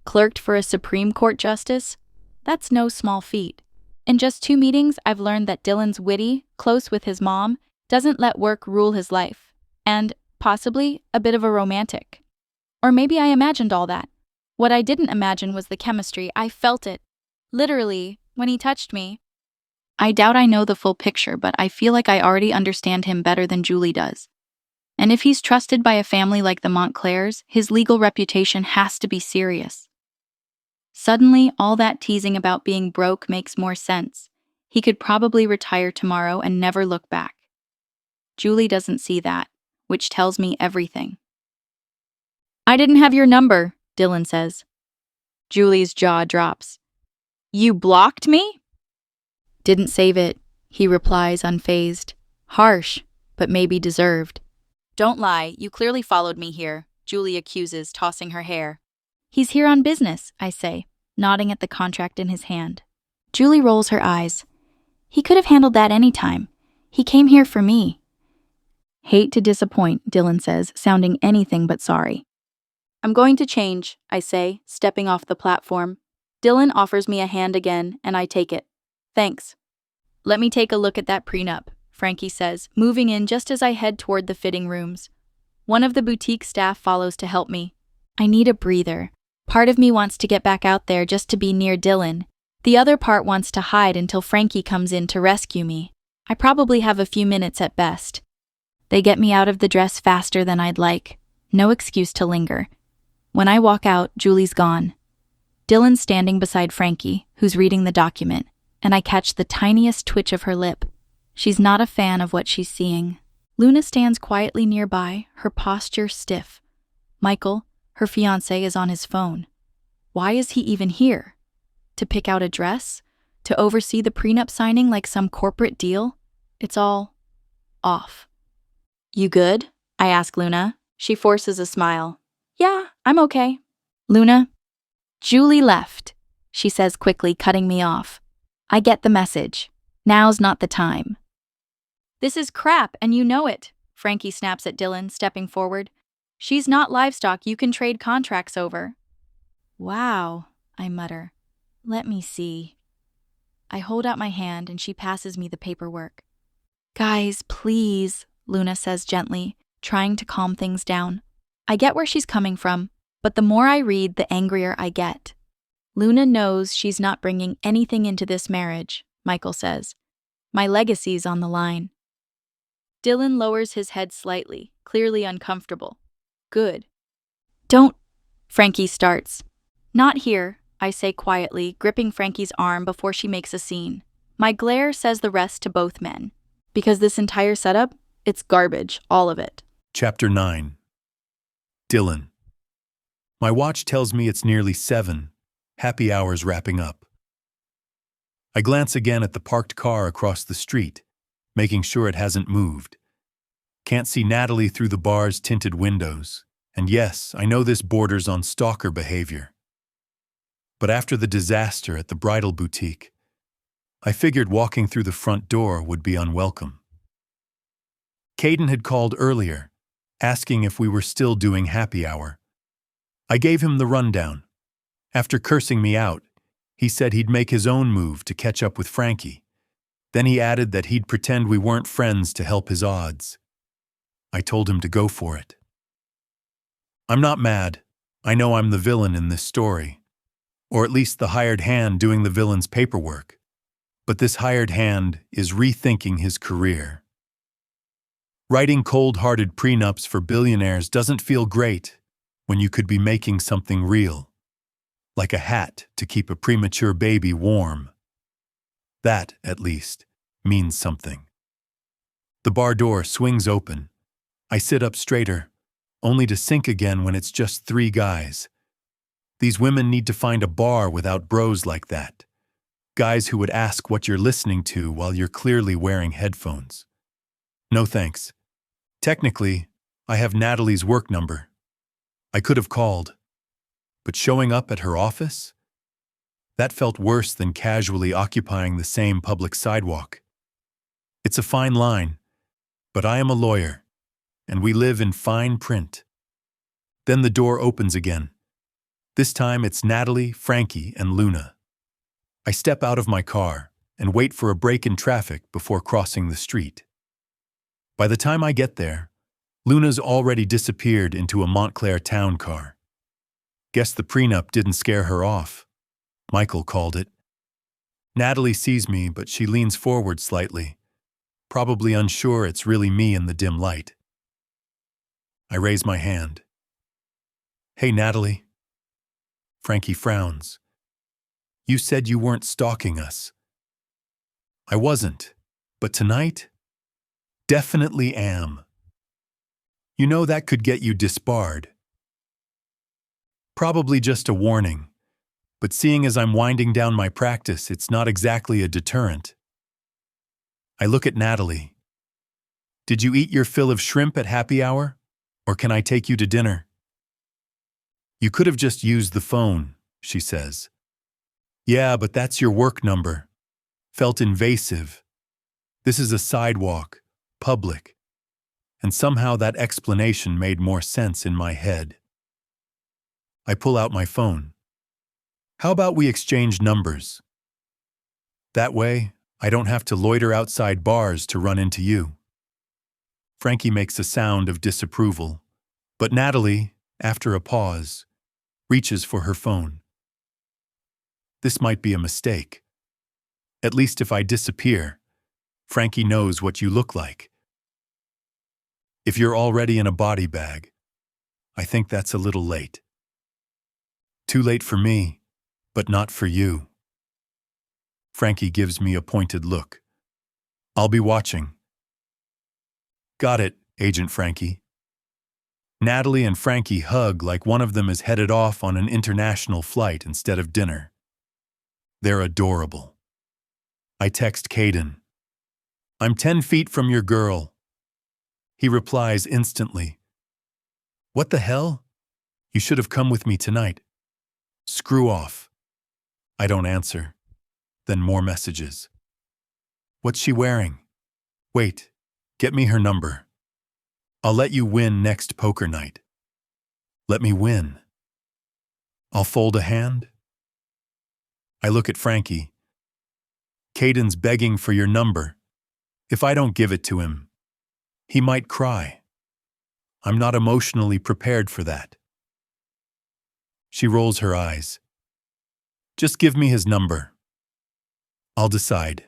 Clerked for a Supreme Court justice? That's no small feat. In just 2 meetings, I've learned that Dylan's witty, close with his mom, doesn't let work rule his life, and, possibly, a bit of a romantic. Or maybe I imagined all that. What I didn't imagine was the chemistry. I felt it. Literally, when he touched me. I doubt I know the full picture, but I feel like I already understand him better than Julie does. And if he's trusted by a family like the Montclairs, his legal reputation has to be serious. Suddenly, all that teasing about being broke makes more sense. He could probably retire tomorrow and never look back. Julie doesn't see that, which tells me everything. I didn't have your number, Dylan says. Julie's jaw drops. You blocked me? Didn't save it, he replies unfazed. Harsh, but maybe deserved. Don't lie, you clearly followed me here, Julie accuses, tossing her hair. He's here on business, I say, nodding at the contract in his hand. Julie rolls her eyes. He could have handled that any time. He came here for me. Hate to disappoint, Dylan says, sounding anything but sorry. I'm going to change, I say, stepping off the platform. Dylan offers me a hand again, and I take it. Thanks. Let me take a look at that prenup, Frankie says, moving in just as I head toward the fitting rooms. One of the boutique staff follows to help me. I need a breather. Part of me wants to get back out there just to be near Dylan. The other part wants to hide until Frankie comes in to rescue me. I probably have a few minutes at best. They get me out of the dress faster than I'd like. No excuse to linger. When I walk out, Julie's gone. Dylan's standing beside Frankie, who's reading the document, and I catch the tiniest twitch of her lip. She's not a fan of what she's seeing. Luna stands quietly nearby, her posture stiff. Michael, her fiancé, is on his phone. Why is he even here? To pick out a dress? To oversee the prenup signing like some corporate deal? It's all off. You good? I ask Luna. She forces a smile. Yeah, I'm okay. Luna? Julie left, she says quickly, cutting me off. I get the message. Now's not the time. This is crap, and you know it, Frankie snaps at Dylan, stepping forward. She's not livestock you can trade contracts over. Wow, I mutter. Let me see. I hold out my hand and she passes me the paperwork. Guys, please, Luna says gently, trying to calm things down. I get where she's coming from, but the more I read, the angrier I get. Luna knows she's not bringing anything into this marriage, Michael says. My legacy's on the line. Dylan lowers his head slightly, clearly uncomfortable. Good. Don't, Frankie starts. Not here, I say quietly, gripping Frankie's arm before she makes a scene. My glare says the rest to both men. Because this entire setup, it's garbage, all of it. Chapter 9. Dylan. My watch tells me it's nearly 7, happy hour's wrapping up. I glance again at the parked car across the street, making sure it hasn't moved. Can't see Natalie through the bar's tinted windows, and yes, I know this borders on stalker behavior. But after the disaster at the bridal boutique, I figured walking through the front door would be unwelcome. Caden had called earlier, asking if we were still doing happy hour. I gave him the rundown. After cursing me out, he said he'd make his own move to catch up with Frankie. Then he added that he'd pretend we weren't friends to help his odds. I told him to go for it. I'm not mad. I know I'm the villain in this story, or at least the hired hand doing the villain's paperwork. But this hired hand is rethinking his career. Writing cold-hearted prenups for billionaires doesn't feel great when you could be making something real, like a hat to keep a premature baby warm. That, at least, means something. The bar door swings open. I sit up straighter, only to sink again when it's just 3 guys. These women need to find a bar without bros like that. Guys who would ask what you're listening to while you're clearly wearing headphones. No thanks. Technically, I have Natalie's work number. I could have called. But showing up at her office? That felt worse than casually occupying the same public sidewalk. It's a fine line, but I am a lawyer, and we live in fine print. Then the door opens again. This time it's Natalie, Frankie, and Luna. I step out of my car and wait for a break in traffic before crossing the street. By the time I get there, Luna's already disappeared into a Montclair town car. Guess the prenup didn't scare her off. Michael called it. Natalie sees me, but she leans forward slightly, probably unsure it's really me in the dim light. I raise my hand. Hey, Natalie. Frankie frowns. You said you weren't stalking us. I wasn't, but tonight? Definitely am. You know that could get you disbarred. Probably just a warning, but seeing as I'm winding down my practice, it's not exactly a deterrent. I look at Natalie. Did you eat your fill of shrimp at happy hour, or can I take you to dinner? You could have just used the phone, she says. Yeah, but that's your work number. Felt invasive. This is a sidewalk. Public, and somehow that explanation made more sense in my head. I pull out my phone. How about we exchange numbers? That way, I don't have to loiter outside bars to run into you. Frankie makes a sound of disapproval, but Natalie, after a pause, reaches for her phone. This might be a mistake. At least if I disappear, Frankie knows what you look like. If you're already in a body bag, I think that's a little late. Too late for me, but not for you. Frankie gives me a pointed look. I'll be watching. Got it, Agent Frankie. Natalie and Frankie hug like one of them is headed off on an international flight instead of dinner. They're adorable. I text Caden. I'm 10 feet from your girl. He replies instantly. What the hell? You should have come with me tonight. Screw off. I don't answer. Then more messages. What's she wearing? Wait, get me her number. I'll let you win next poker night. Let me win. I'll fold a hand. I look at Frankie. Caden's begging for your number. If I don't give it to him, he might cry. I'm not emotionally prepared for that. She rolls her eyes. Just give me his number. I'll decide.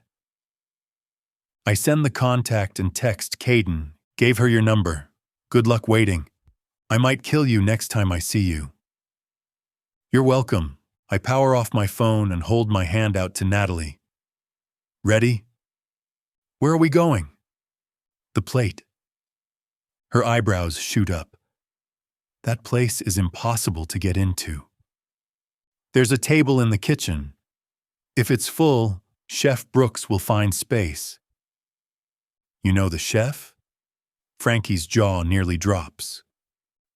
I send the contact and text Caden. Gave her your number. Good luck waiting. I might kill you next time I see you. You're welcome. I power off my phone and hold my hand out to Natalie. Ready? Where are we going? The plate. Her eyebrows shoot up. That place is impossible to get into. There's a table in the kitchen. If it's full, Chef Brooks will find space. You know the chef? Frankie's jaw nearly drops.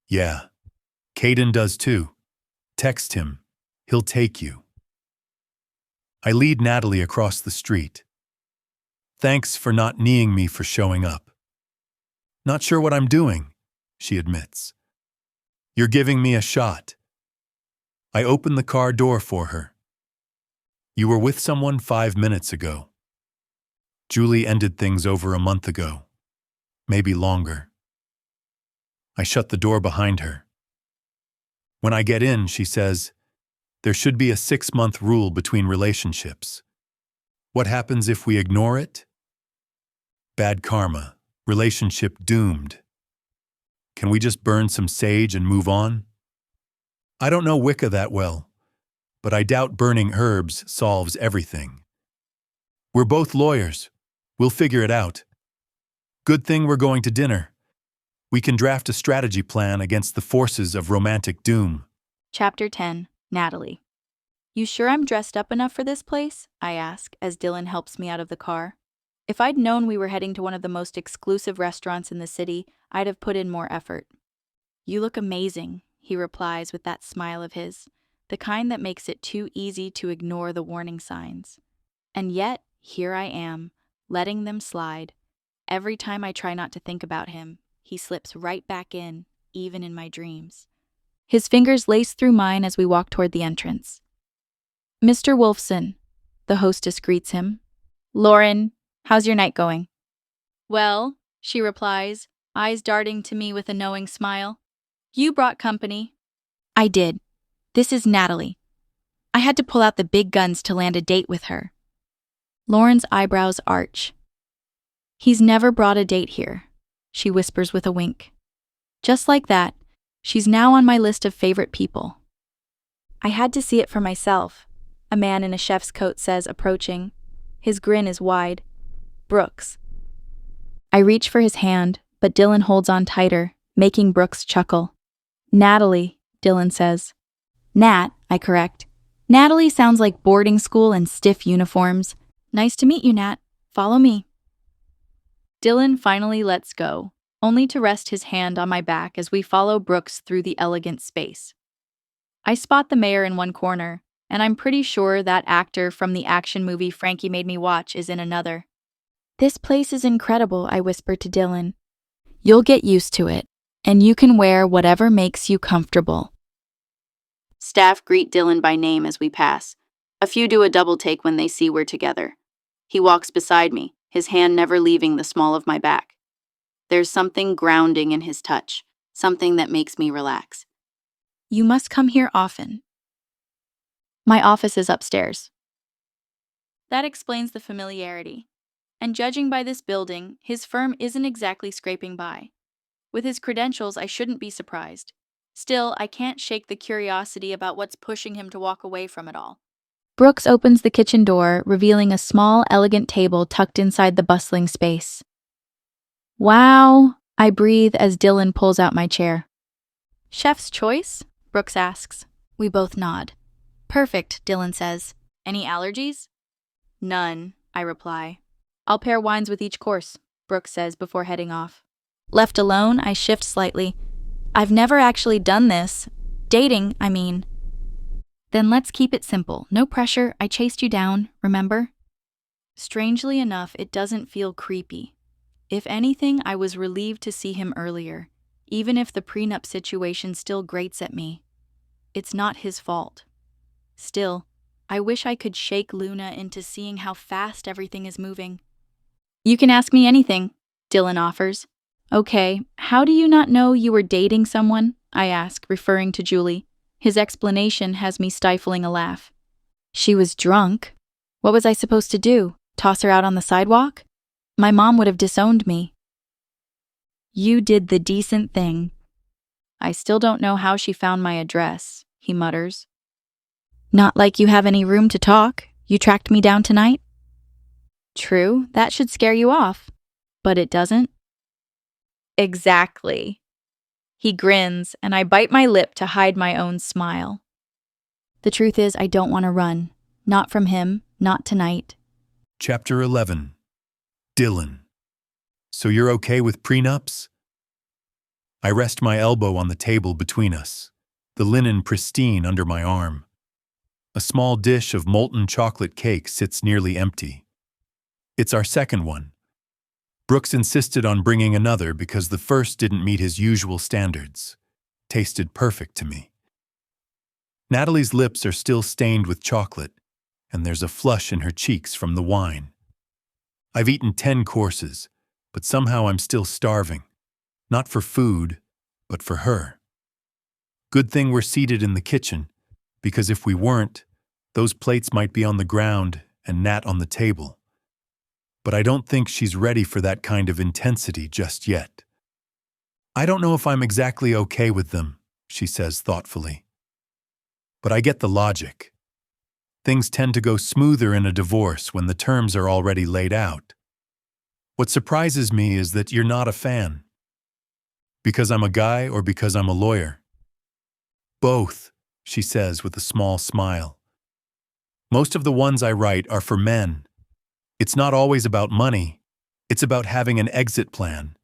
Yeah, Caden does too. Text him. He'll take you. I lead Natalie across the street. Thanks for not kneeing me for showing up. Not sure what I'm doing, she admits. You're giving me a shot. I open the car door for her. You were with someone 5 minutes ago. Julie ended things over a month ago. Maybe longer. I shut the door behind her. When I get in, she says, there should be a 6-month rule between relationships. What happens if we ignore it? Bad karma. Relationship doomed. Can we just burn some sage and move on? I don't know Wicca that well, but I doubt burning herbs solves everything. We're both lawyers. We'll figure it out. Good thing we're going to dinner. We can draft a strategy plan against the forces of romantic doom. Chapter 10, Natalie. You sure I'm dressed up enough for this place? I ask as Dylan helps me out of the car. If I'd known we were heading to one of the most exclusive restaurants in the city, I'd have put in more effort. You look amazing, he replies with that smile of his, the kind that makes it too easy to ignore the warning signs. And yet, here I am, letting them slide. Every time I try not to think about him, he slips right back in, even in my dreams. His fingers lace through mine as we walk toward the entrance. Mr. Wolfson, the hostess greets him. Lauren, how's your night going? Well, she replies, eyes darting to me with a knowing smile. You brought company. I did. This is Natalie. I had to pull out the big guns to land a date with her. Lauren's eyebrows arch. He's never brought a date here, she whispers with a wink. Just like that, she's now on my list of favorite people. I had to see it for myself, a man in a chef's coat says, approaching. His grin is wide. Brooks. I reach for his hand, but Dylan holds on tighter, making Brooks chuckle. Natalie, Dylan says. Nat, I correct. Natalie sounds like boarding school and stiff uniforms. Nice to meet you, Nat. Follow me. Dylan finally lets go, only to rest his hand on my back as we follow Brooks through the elegant space. I spot the mayor in one corner, and I'm pretty sure that actor from the action movie Frankie made me watch is in another. This place is incredible, I whispered to Dylan. You'll get used to it, and you can wear whatever makes you comfortable. Staff greet Dylan by name as we pass. A few do a double take when they see we're together. He walks beside me, his hand never leaving the small of my back. There's something grounding in his touch, something that makes me relax. You must come here often. My office is upstairs. That explains the familiarity. And judging by this building, his firm isn't exactly scraping by. With his credentials, I shouldn't be surprised. Still, I can't shake the curiosity about what's pushing him to walk away from it all. Brooks opens the kitchen door, revealing a small, elegant table tucked inside the bustling space. Wow, I breathe as Dylan pulls out my chair. Chef's choice? Brooks asks. We both nod. Perfect, Dylan says. Any allergies? None, I reply. I'll pair wines with each course, Brooks says before heading off. Left alone, I shift slightly. I've never actually done this. Dating, I mean. Then let's keep it simple. No pressure. I chased you down, remember? Strangely enough, it doesn't feel creepy. If anything, I was relieved to see him earlier. Even if the prenup situation still grates at me, it's not his fault. Still, I wish I could shake Luna into seeing how fast everything is moving. You can ask me anything, Dylan offers. Okay, how do you not know you were dating someone? I ask, referring to Julie. His explanation has me stifling a laugh. She was drunk. What was I supposed to do? Toss her out on the sidewalk? My mom would have disowned me. You did the decent thing. I still don't know how she found my address, he mutters. Not like you have any room to talk. You tracked me down tonight? True, that should scare you off. But it doesn't? Exactly. He grins, and I bite my lip to hide my own smile. The truth is, I don't want to run. Not from him, not tonight. Chapter 11. Dylan. So you're okay with prenups? I rest my elbow on the table between us, the linen pristine under my arm. A small dish of molten chocolate cake sits nearly empty. It's our second one. Brooks insisted on bringing another because the first didn't meet his usual standards. Tasted perfect to me. Natalie's lips are still stained with chocolate, and there's a flush in her cheeks from the wine. I've eaten 10 courses, but somehow I'm still starving. Not for food, but for her. Good thing we're seated in the kitchen, because if we weren't, those plates might be on the ground and Nat on the table. But I don't think she's ready for that kind of intensity just yet. I don't know if I'm exactly okay with them, she says thoughtfully. But I get the logic. Things tend to go smoother in a divorce when the terms are already laid out. What surprises me is that you're not a fan. Because I'm a guy or because I'm a lawyer? Both, she says with a small smile. Most of the ones I write are for men. It's not always about money. It's about having an exit plan.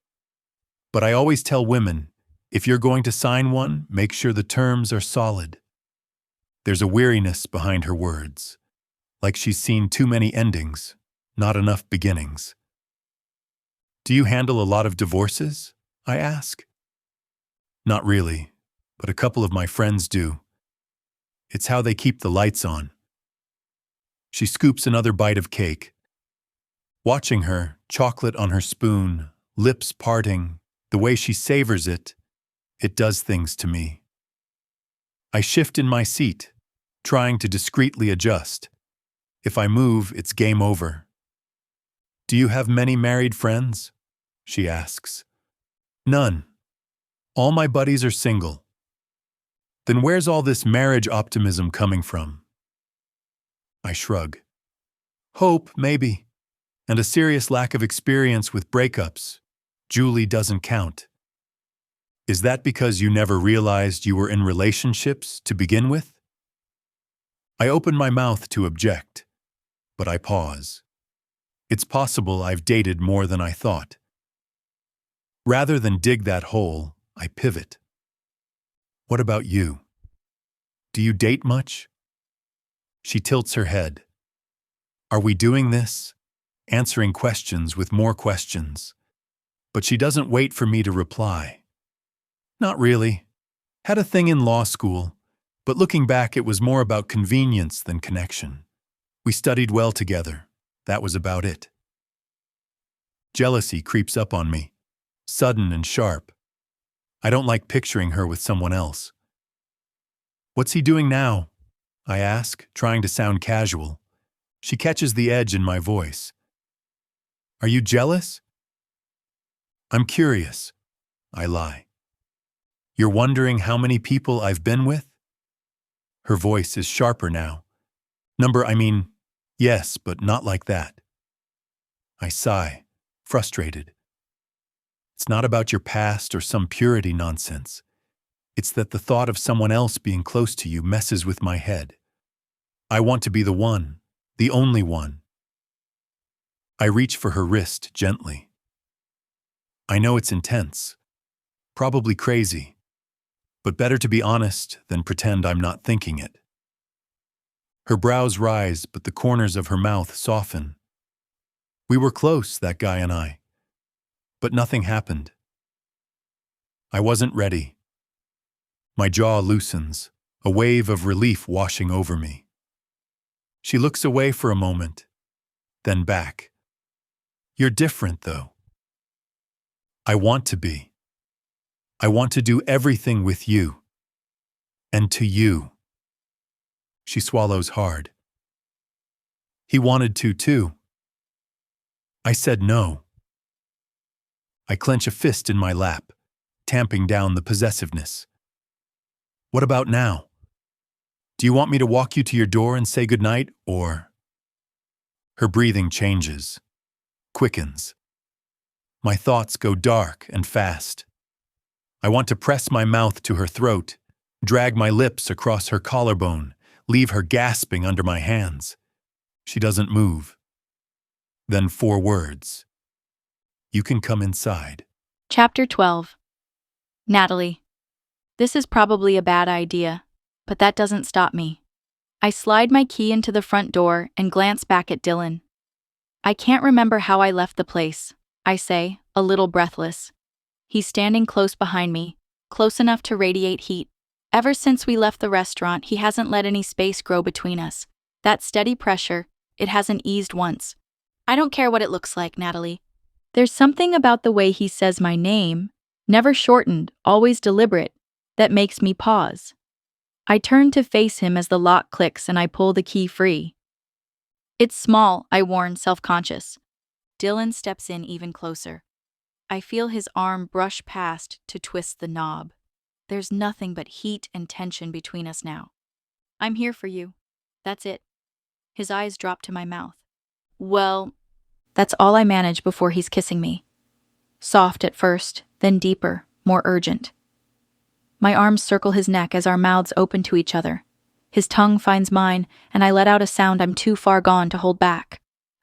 But I always tell women, if you're going to sign one, make sure the terms are solid. There's a weariness behind her words, like she's seen too many endings, not enough beginnings. Do you handle a lot of divorces? I ask. Not really, but a couple of my friends do. It's how they keep the lights on. She scoops another bite of cake. Watching her, chocolate on her spoon, lips parting, the way she savors it, it does things to me. I shift in my seat, trying to discreetly adjust. If I move, it's game over. Do you have many married friends? She asks. None. All my buddies are single. Then where's all this marriage optimism coming from? I shrug. Hope, maybe. And a serious lack of experience with breakups. Julie doesn't count. Is that because you never realized you were in relationships to begin with? I open my mouth to object, but I pause. It's possible I've dated more than I thought. Rather than dig that hole, I pivot. What about you? Do you date much? She tilts her head. Are we doing this? Answering questions with more questions. But she doesn't wait for me to reply. Not really. Had a thing in law school, but looking back it was more about convenience than connection. We studied well together. That was about it. Jealousy creeps up on me, sudden and sharp. I don't like picturing her with someone else. What's he doing now? I ask, trying to sound casual. She catches the edge in my voice. Are you jealous? I'm curious. I lie. You're wondering how many people I've been with? Her voice is sharper now. Yes, but not like that. I sigh, frustrated. It's not about your past or some purity nonsense. It's that the thought of someone else being close to you messes with my head. I want to be the one, the only one. I reach for her wrist gently. I know it's intense, probably crazy, but better to be honest than pretend I'm not thinking it. Her brows rise, but the corners of her mouth soften. We were close, that guy and I, but nothing happened. I wasn't ready. My jaw loosens, a wave of relief washing over me. She looks away for a moment, then back. You're different, though. I want to be. I want to do everything with you. And to you. She swallows hard. He wanted to, too. I said no. I clench a fist in my lap, tamping down the possessiveness. What about now? Do you want me to walk you to your door and say goodnight, or? Her breathing changes, quickens. My thoughts go dark and fast. I want to press my mouth to her throat, drag my lips across her collarbone, leave her gasping under my hands. She doesn't move. Then 4 words. You can come inside. Chapter 12. Natalie. This is probably a bad idea, but that doesn't stop me. I slide my key into the front door and glance back at Dylan. I can't remember how I left the place, I say, a little breathless. He's standing close behind me, close enough to radiate heat. Ever since we left the restaurant, he hasn't let any space grow between us. That steady pressure, it hasn't eased once. I don't care what it looks like, Natalie. There's something about the way he says my name, never shortened, always deliberate, that makes me pause. I turn to face him as the lock clicks and I pull the key free. It's small, I warn, self-conscious. Dylan steps in even closer. I feel his arm brush past to twist the knob. There's nothing but heat and tension between us now. I'm here for you. That's it. His eyes drop to my mouth. Well, that's all I manage before he's kissing me. Soft at first, then deeper, more urgent. My arms circle his neck as our mouths open to each other. His tongue finds mine, and I let out a sound I'm too far gone to hold back.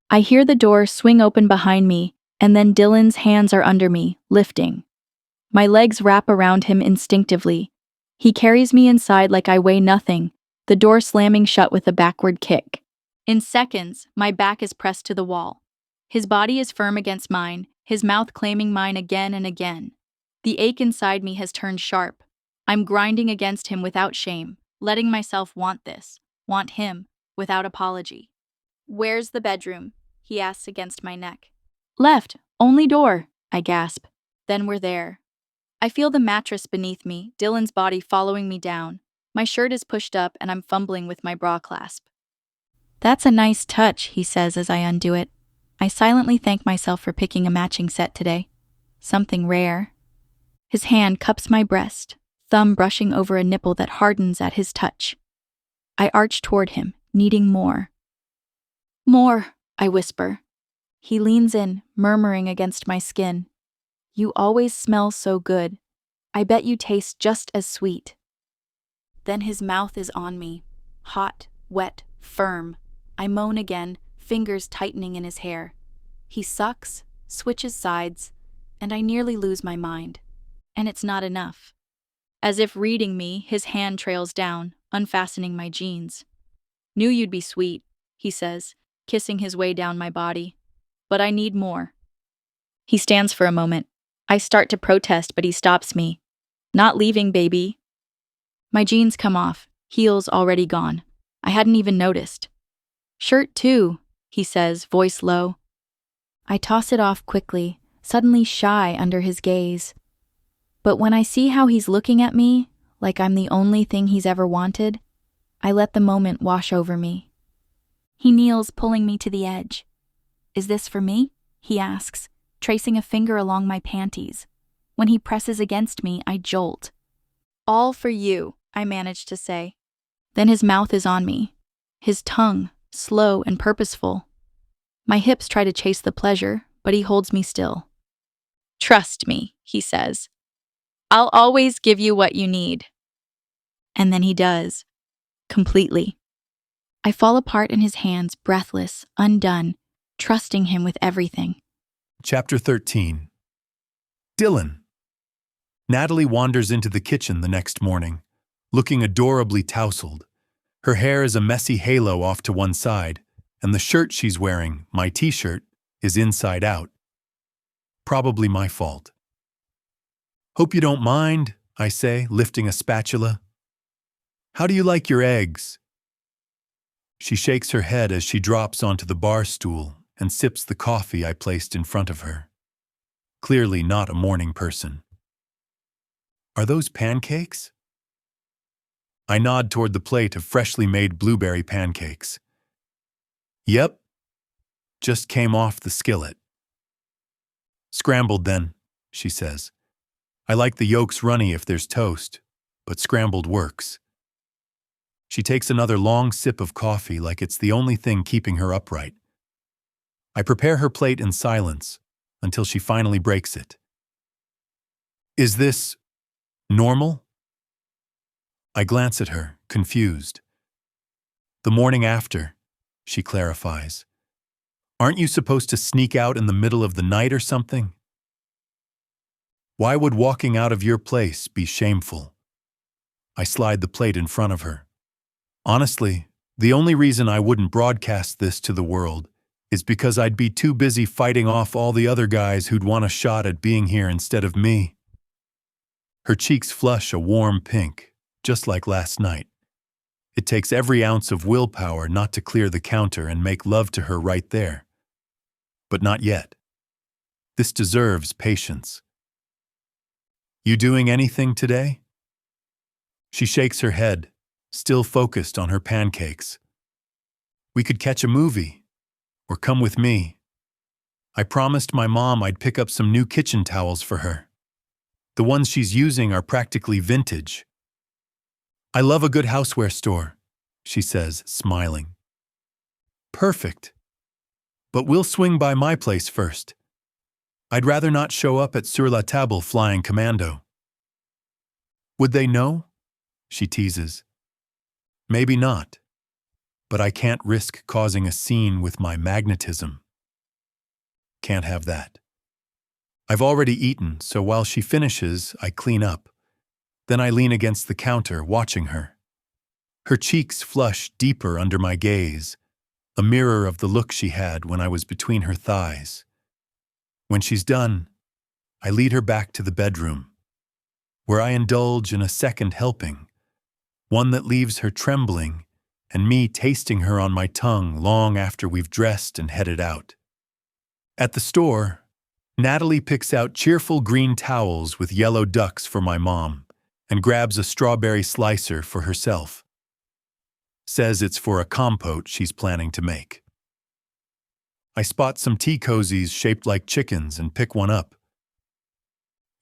I hear the door swing open behind me, and then Dylan's hands are under me, lifting. My legs wrap around him instinctively. He carries me inside like I weigh nothing, the door slamming shut with a backward kick. In seconds, my back is pressed to the wall. His body is firm against mine, his mouth claiming mine again and again. The ache inside me has turned sharp. I'm grinding against him without shame, letting myself want this, want him, without apology. Where's the bedroom? He asks against my neck. Left, only door, I gasp. Then we're there. I feel the mattress beneath me, Dylan's body following me down. My shirt is pushed up and I'm fumbling with my bra clasp. That's a nice touch, he says as I undo it. I silently thank myself for picking a matching set today. Something rare. His hand cups my breast, thumb brushing over a nipple that hardens at his touch. I arch toward him, needing more. More, I whisper. He leans in, murmuring against my skin. You always smell so good. I bet you taste just as sweet. Then his mouth is on me, hot, wet, firm. I moan again, fingers tightening in his hair. He sucks, switches sides, and I nearly lose my mind. And it's not enough. As if reading me, his hand trails down, unfastening my jeans. Knew you'd be sweet, he says, kissing his way down my body. But I need more. He stands for a moment. I start to protest, but he stops me. Not leaving, baby. My jeans come off, heels already gone. I hadn't even noticed. Shirt too, he says, voice low. I toss it off quickly, suddenly shy under his gaze. But when I see how he's looking at me, like I'm the only thing he's ever wanted, I let the moment wash over me. He kneels, pulling me to the edge. Is this for me? He asks, tracing a finger along my panties. When he presses against me, I jolt. All for you, I manage to say. Then his mouth is on me, his tongue, slow and purposeful. My hips try to chase the pleasure, but he holds me still. Trust me, he says. I'll always give you what you need. And then he does. Completely. I fall apart in his hands, breathless, undone, trusting him with everything. Chapter 13. Dylan. Natalie wanders into the kitchen the next morning, looking adorably tousled. Her hair is a messy halo off to one side, and the shirt she's wearing, my t-shirt, is inside out. Probably my fault. Hope you don't mind, I say, lifting a spatula. How do you like your eggs? She shakes her head as she drops onto the bar stool and sips the coffee I placed in front of her. Clearly not a morning person. Are those pancakes? I nod toward the plate of freshly made blueberry pancakes. Yep, just came off the skillet. Scrambled then, she says. I like the yolks runny if there's toast, but scrambled works. She takes another long sip of coffee like it's the only thing keeping her upright. I prepare her plate in silence until she finally breaks it. Is this normal? I glance at her, confused. The morning after, she clarifies. Aren't you supposed to sneak out in the middle of the night or something? Why would walking out of your place be shameful? I slide the plate in front of her. Honestly, the only reason I wouldn't broadcast this to the world is because I'd be too busy fighting off all the other guys who'd want a shot at being here instead of me. Her cheeks flush a warm pink, just like last night. It takes every ounce of willpower not to clear the counter and make love to her right there. But not yet. This deserves patience. You doing anything today? She shakes her head, still focused on her pancakes. We could catch a movie, or come with me. I promised my mom I'd pick up some new kitchen towels for her. The ones she's using are practically vintage. I love a good houseware store, she says, smiling. Perfect. But we'll swing by my place first. I'd rather not show up at Sur la Table flying commando. Would they know? She teases. Maybe not, but I can't risk causing a scene with my magnetism. Can't have that. I've already eaten, so while she finishes, I clean up. Then I lean against the counter, watching her. Her cheeks flush deeper under my gaze, a mirror of the look she had when I was between her thighs. When she's done, I lead her back to the bedroom, where I indulge in a second helping, one that leaves her trembling and me tasting her on my tongue long after we've dressed and headed out. At the store, Natalie picks out cheerful green towels with yellow ducks for my mom and grabs a strawberry slicer for herself. Says it's for a compote she's planning to make. I spot some tea cozies shaped like chickens and pick one up.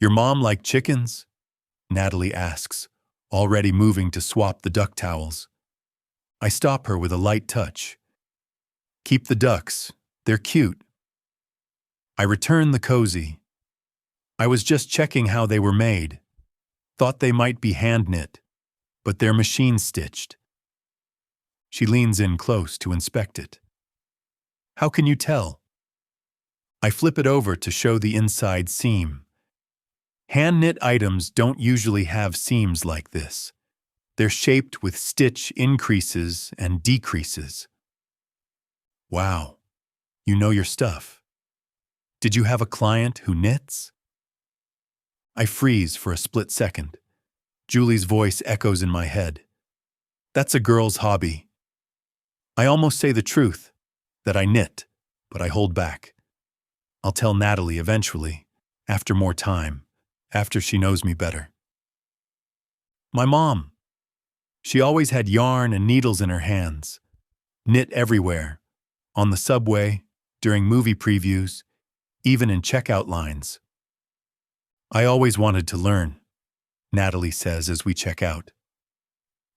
Your mom like chickens? Natalie asks, already moving to swap the duck towels. I stop her with a light touch. Keep the ducks, they're cute. I return the cozy. I was just checking how they were made. Thought they might be hand-knit, but they're machine-stitched. She leans in close to inspect it. How can you tell? I flip it over to show the inside seam. Hand-knit items don't usually have seams like this. They're shaped with stitch increases and decreases. Wow, you know your stuff. Did you have a client who knits? I freeze for a split second. Julie's voice echoes in my head. That's a girl's hobby. I almost say the truth, that I knit, but I hold back. I'll tell Natalie eventually, after more time, after she knows me better. My mom. She always had yarn and needles in her hands. Knit everywhere. On the subway, during movie previews, even in checkout lines. I always wanted to learn, Natalie says as we check out.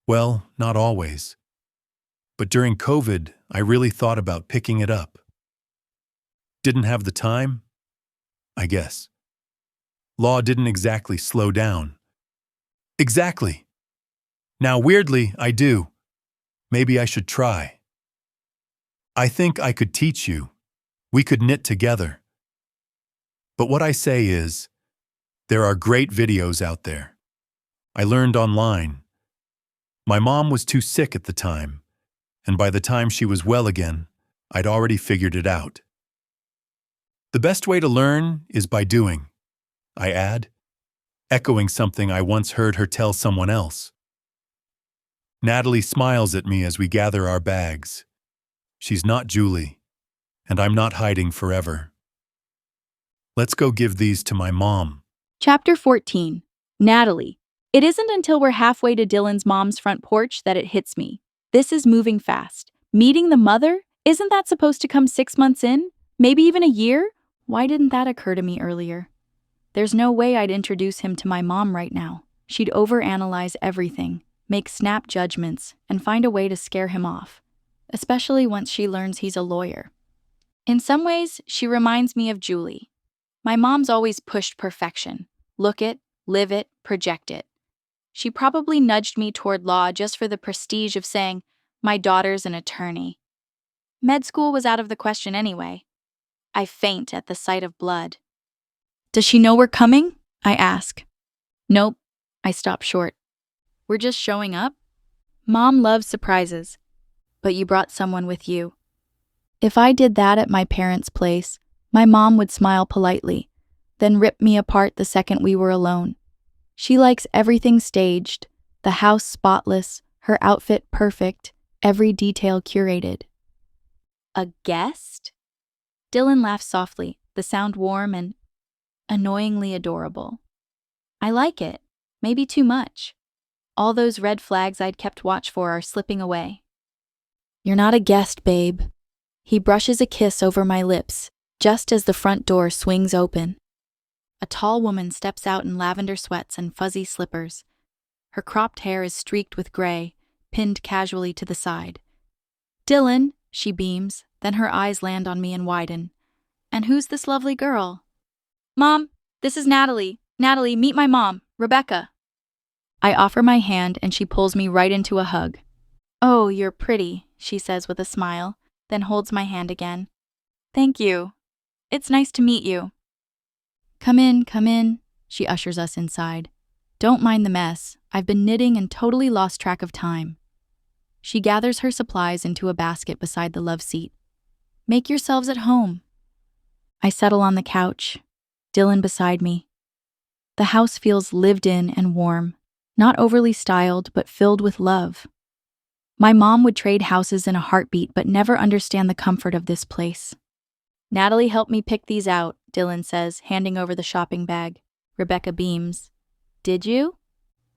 Well, not always. But during COVID, I really thought about picking it up. Didn't have the time? I guess. Law didn't exactly slow down. Exactly. Now, weirdly, I do. Maybe I should try. I think I could teach you. We could knit together. But what I say is, there are great videos out there. I learned online. My mom was too sick at the time, and by the time she was well again, I'd already figured it out. The best way to learn is by doing, I add. echoing something I once heard her tell someone else. Natalie smiles at me as we gather our bags. She's not Julie, and I'm not hiding forever. Let's go give these to my mom. Chapter 14. Natalie. It isn't until we're halfway to Dylan's mom's front porch that it hits me. This is moving fast. Meeting the mother? Isn't that supposed to come 6 months in? Maybe even a year? Why didn't that occur to me earlier? There's no way I'd introduce him to my mom right now. She'd overanalyze everything, make snap judgments, and find a way to scare him off, especially once she learns he's a lawyer. In some ways, she reminds me of Julie. My mom's always pushed perfection. Look it, live it, project it. She probably nudged me toward law just for the prestige of saying, my daughter's an attorney. Med school was out of the question anyway. I faint at the sight of blood. Does she know we're coming? I ask. Nope, I stop short. We're just showing up? Mom loves surprises, but you brought someone with you. If I did that at my parents' place, my mom would smile politely, then rip me apart the second we were alone. She likes everything staged, the house spotless, her outfit perfect, every detail curated. A guest? Dylan laughs softly, the sound warm and annoyingly adorable. I like it, maybe too much. All those red flags I'd kept watch for are slipping away. You're not a guest, babe. He brushes a kiss over my lips, just as the front door swings open. A tall woman steps out in lavender sweats and fuzzy slippers. Her cropped hair is streaked with gray, pinned casually to the side. Dylan, she beams, then her eyes land on me and widen. And who's this lovely girl? Mom, this is Natalie. Natalie, meet my mom, Rebecca. I offer my hand and she pulls me right into a hug. Oh, you're pretty, she says with a smile, then holds my hand again. Thank you. It's nice to meet you. Come in, she ushers us inside. Don't mind the mess. I've been knitting and totally lost track of time. She gathers her supplies into a basket beside the love seat. Make yourselves at home. I settle on the couch, Dylan beside me. The house feels lived in and warm, not overly styled, but filled with love. My mom would trade houses in a heartbeat, but never understand the comfort of this place. Natalie helped me pick these out, Dylan says, handing over the shopping bag. Rebecca beams. Did you?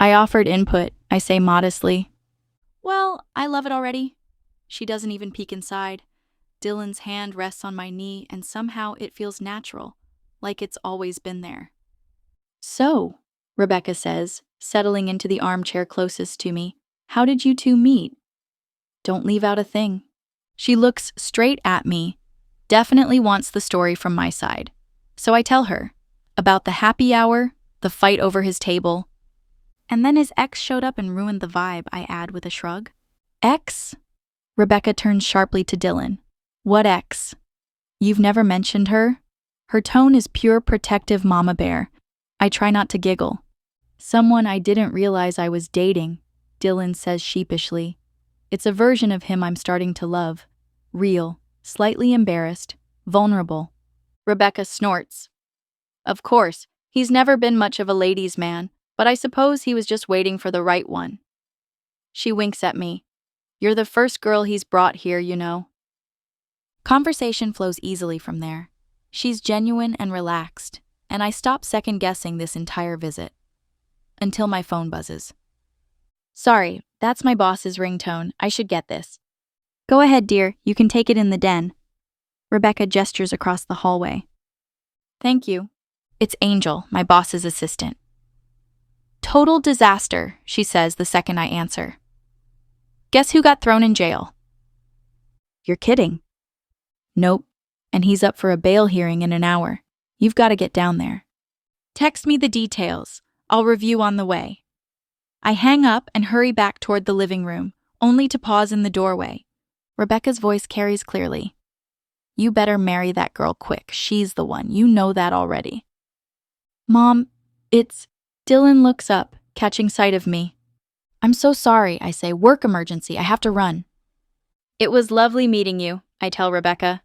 I offered input, I say modestly. Well, I love it already. She doesn't even peek inside. Dylan's hand rests on my knee, and somehow it feels natural, like it's always been there. So, Rebecca says, settling into the armchair closest to me, how did you two meet? Don't leave out a thing. She looks straight at me, definitely wants the story from my side. So I tell her about the happy hour, the fight over his table. And then his ex showed up and ruined the vibe, I add with a shrug. Ex? Rebecca turns sharply to Dylan. What ex? You've never mentioned her? Her tone is pure protective mama bear. I try not to giggle. Someone I didn't realize I was dating, Dylan says sheepishly. It's a version of him I'm starting to love. Real, slightly embarrassed, vulnerable. Rebecca snorts. Of course, he's never been much of a ladies' man, but I suppose he was just waiting for the right one. She winks at me. You're the first girl he's brought here, you know. Conversation flows easily from there. She's genuine and relaxed, and I stop second-guessing this entire visit. Until my phone buzzes. Sorry, that's my boss's ringtone. I should get this. Go ahead, dear. You can take it in the den. Rebecca gestures across the hallway. Thank you. It's Angel, my boss's assistant. Total disaster, she says the second I answer. Guess who got thrown in jail? You're kidding. Nope, and he's up for a bail hearing in an hour. You've got to get down there. Text me the details. I'll review on the way. I hang up and hurry back toward the living room, only to pause in the doorway. Rebecca's voice carries clearly. You better marry that girl quick. She's the one. You know that already. Mom, it's... Dylan looks up, catching sight of me. I'm so sorry, I say. Work emergency. I have to run. It was lovely meeting you, I tell Rebecca.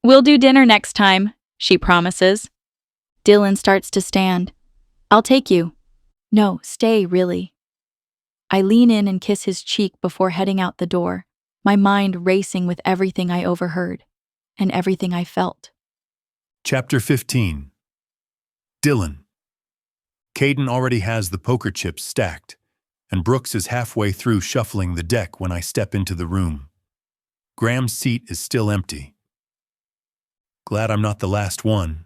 We'll do dinner next time, she promises. Dylan starts to stand. I'll take you. No, stay, really. I lean in and kiss his cheek before heading out the door, my mind racing with everything I overheard and everything I felt. Chapter 15. Dylan. Caden already has the poker chips stacked, and Brooks is halfway through shuffling the deck when I step into the room. Graham's seat is still empty. Glad I'm not the last one.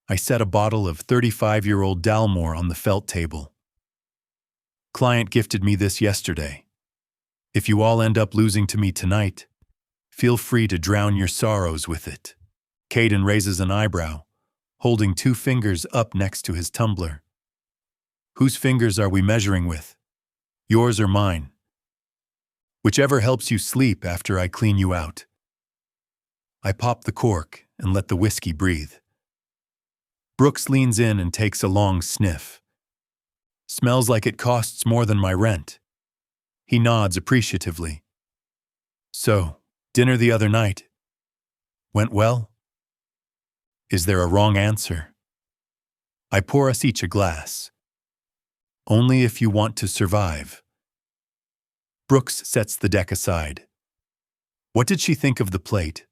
I set a bottle of 35-year-old Dalmore on the felt table. Client gifted me this yesterday. If you all end up losing to me tonight, feel free to drown your sorrows with it. Caden raises an eyebrow, holding 2 fingers up next to his tumbler. Whose fingers are we measuring with? Yours or mine? Whichever helps you sleep after I clean you out. I pop the cork and let the whiskey breathe. Brooks leans in and takes a long sniff. Smells like it costs more than my rent. He nods appreciatively. So, dinner the other night. Went well? Is there a wrong answer? I pour us each a glass. Only if you want to survive. Brooks sets the deck aside. What did she think of the plate?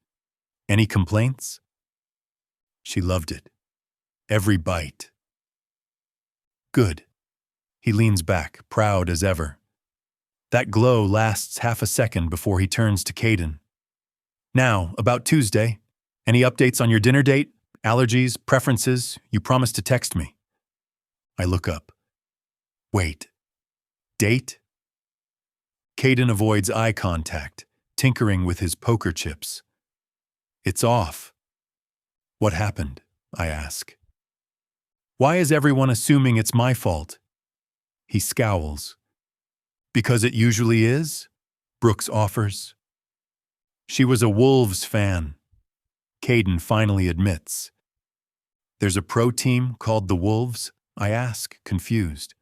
Any complaints? She loved it. Every bite. Good. He leans back, proud as ever. That glow lasts half a second before he turns to Caden. Now, about Tuesday. Any updates on your dinner date? Allergies? Preferences? You promised to text me. I look up. Wait. Date? Caden avoids eye contact, tinkering with his poker chips. It's off. What happened? I ask. Why is everyone assuming it's my fault? He scowls. Because it usually is? Brooks offers. She was a Wolves fan. Caden finally admits. There's a pro team called the Wolves? I ask, confused.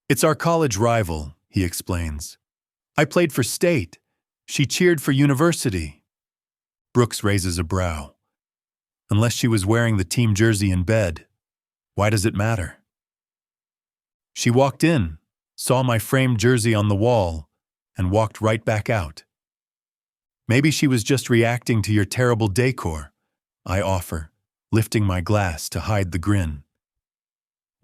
It's our college rival, he explains. I played for state. She cheered for university. Brooks raises a brow. Unless she was wearing the team jersey in bed, why does it matter? She walked in, saw my framed jersey on the wall, and walked right back out. Maybe she was just reacting to your terrible decor, I offer, lifting my glass to hide the grin.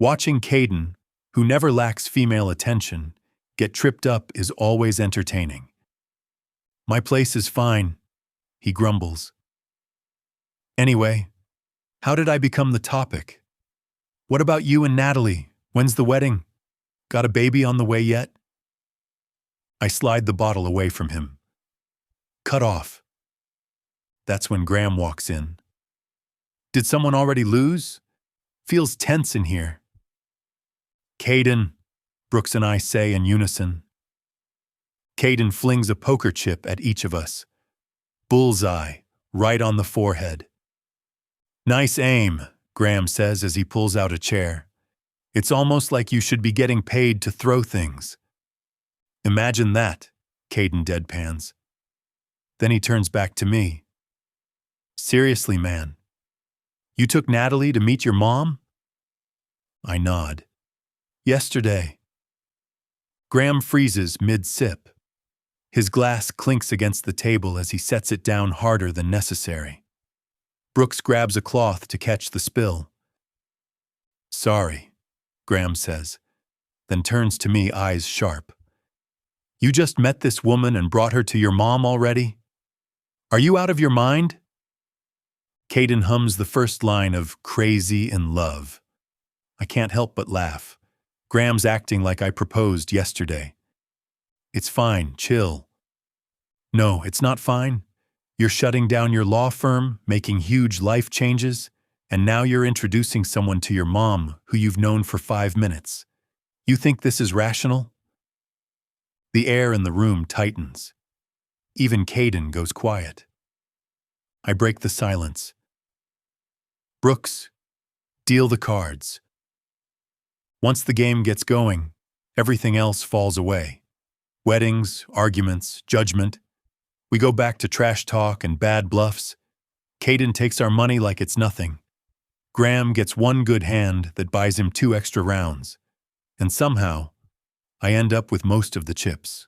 Watching Caden, who never lacks female attention, get tripped up is always entertaining. My place is fine, he grumbles. Anyway, how did I become the topic? What about you and Natalie? When's the wedding? Got a baby on the way yet? I slide the bottle away from him. Cut off. That's when Graham walks in. Did someone already lose? Feels tense in here. Caden, Brooks and I say in unison. Caden flings a poker chip at each of us. Bullseye, right on the forehead. Nice aim, Graham says as he pulls out a chair. It's almost like you should be getting paid to throw things. Imagine that, Caden deadpans. Then he turns back to me. Seriously, man. You took Natalie to meet your mom? I nod. Yesterday. Graham freezes mid-sip. His glass clinks against the table as he sets it down harder than necessary. Brooks grabs a cloth to catch the spill. Sorry, Graham says, then turns to me, eyes sharp. You just met this woman and brought her to your mom already? Are you out of your mind? Caden hums the first line of Crazy in Love. I can't help but laugh. Graham's acting like I proposed yesterday. It's fine, chill. No, it's not fine. You're shutting down your law firm, making huge life changes, and now you're introducing someone to your mom who you've known for 5 minutes. You think this is rational? The air in the room tightens. Even Caden goes quiet. I break the silence. Brooks, deal the cards. Once the game gets going, everything else falls away. Weddings, arguments, judgment. We go back to trash talk and bad bluffs. Caden takes our money like it's nothing. Graham gets one good hand that buys him 2 extra rounds, and somehow, I end up with most of the chips.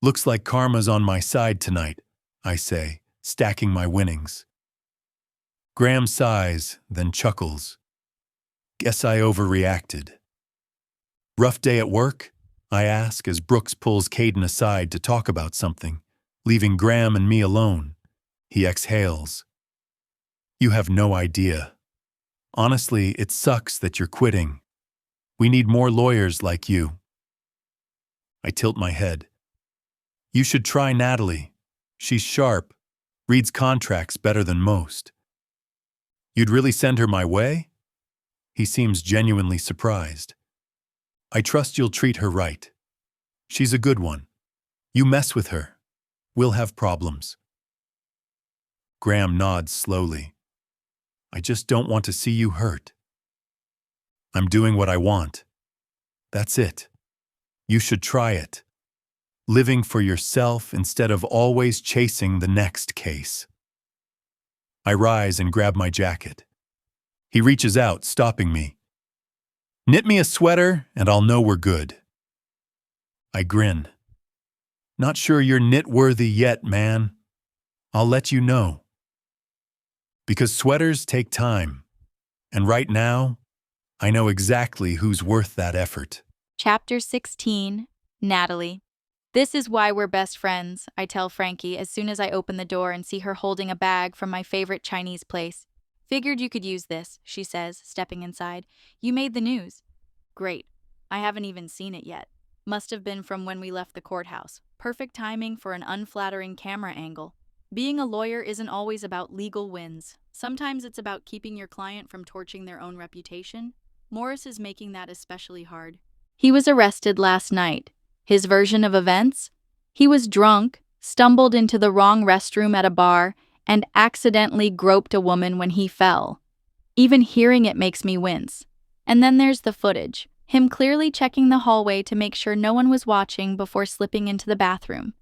Looks like karma's on my side tonight, I say, stacking my winnings. Graham sighs, then chuckles. Guess I overreacted. Rough day at work? I ask as Brooks pulls Caden aside to talk about something, leaving Graham and me alone. He exhales. You have no idea. Honestly, it sucks that you're quitting. We need more lawyers like you. I tilt my head. You should try Natalie. She's sharp, reads contracts better than most. You'd really send her my way? He seems genuinely surprised. I trust you'll treat her right. She's a good one. You mess with her, we'll have problems. Graham nods slowly. I just don't want to see you hurt. I'm doing what I want. That's it. You should try it. Living for yourself instead of always chasing the next case. I rise and grab my jacket. He reaches out, stopping me. Knit me a sweater and I'll know we're good. I grin. Not sure you're knit-worthy yet, man. I'll let you know. Because sweaters take time, and right now, I know exactly who's worth that effort. Chapter 16, Natalie. This is why we're best friends, I tell Frankie as soon as I open the door and see her holding a bag from my favorite Chinese place. Figured you could use this, she says, stepping inside. You made the news. Great. I haven't even seen it yet. Must have been from when we left the courthouse. Perfect timing for an unflattering camera angle. Being a lawyer isn't always about legal wins. Sometimes it's about keeping your client from torching their own reputation. Morris is making that especially hard. He was arrested last night. His version of events? He was drunk, stumbled into the wrong restroom at a bar, and accidentally groped a woman when he fell. Even hearing it makes me wince. And then there's the footage. Him clearly checking the hallway to make sure no one was watching before slipping into the bathroom.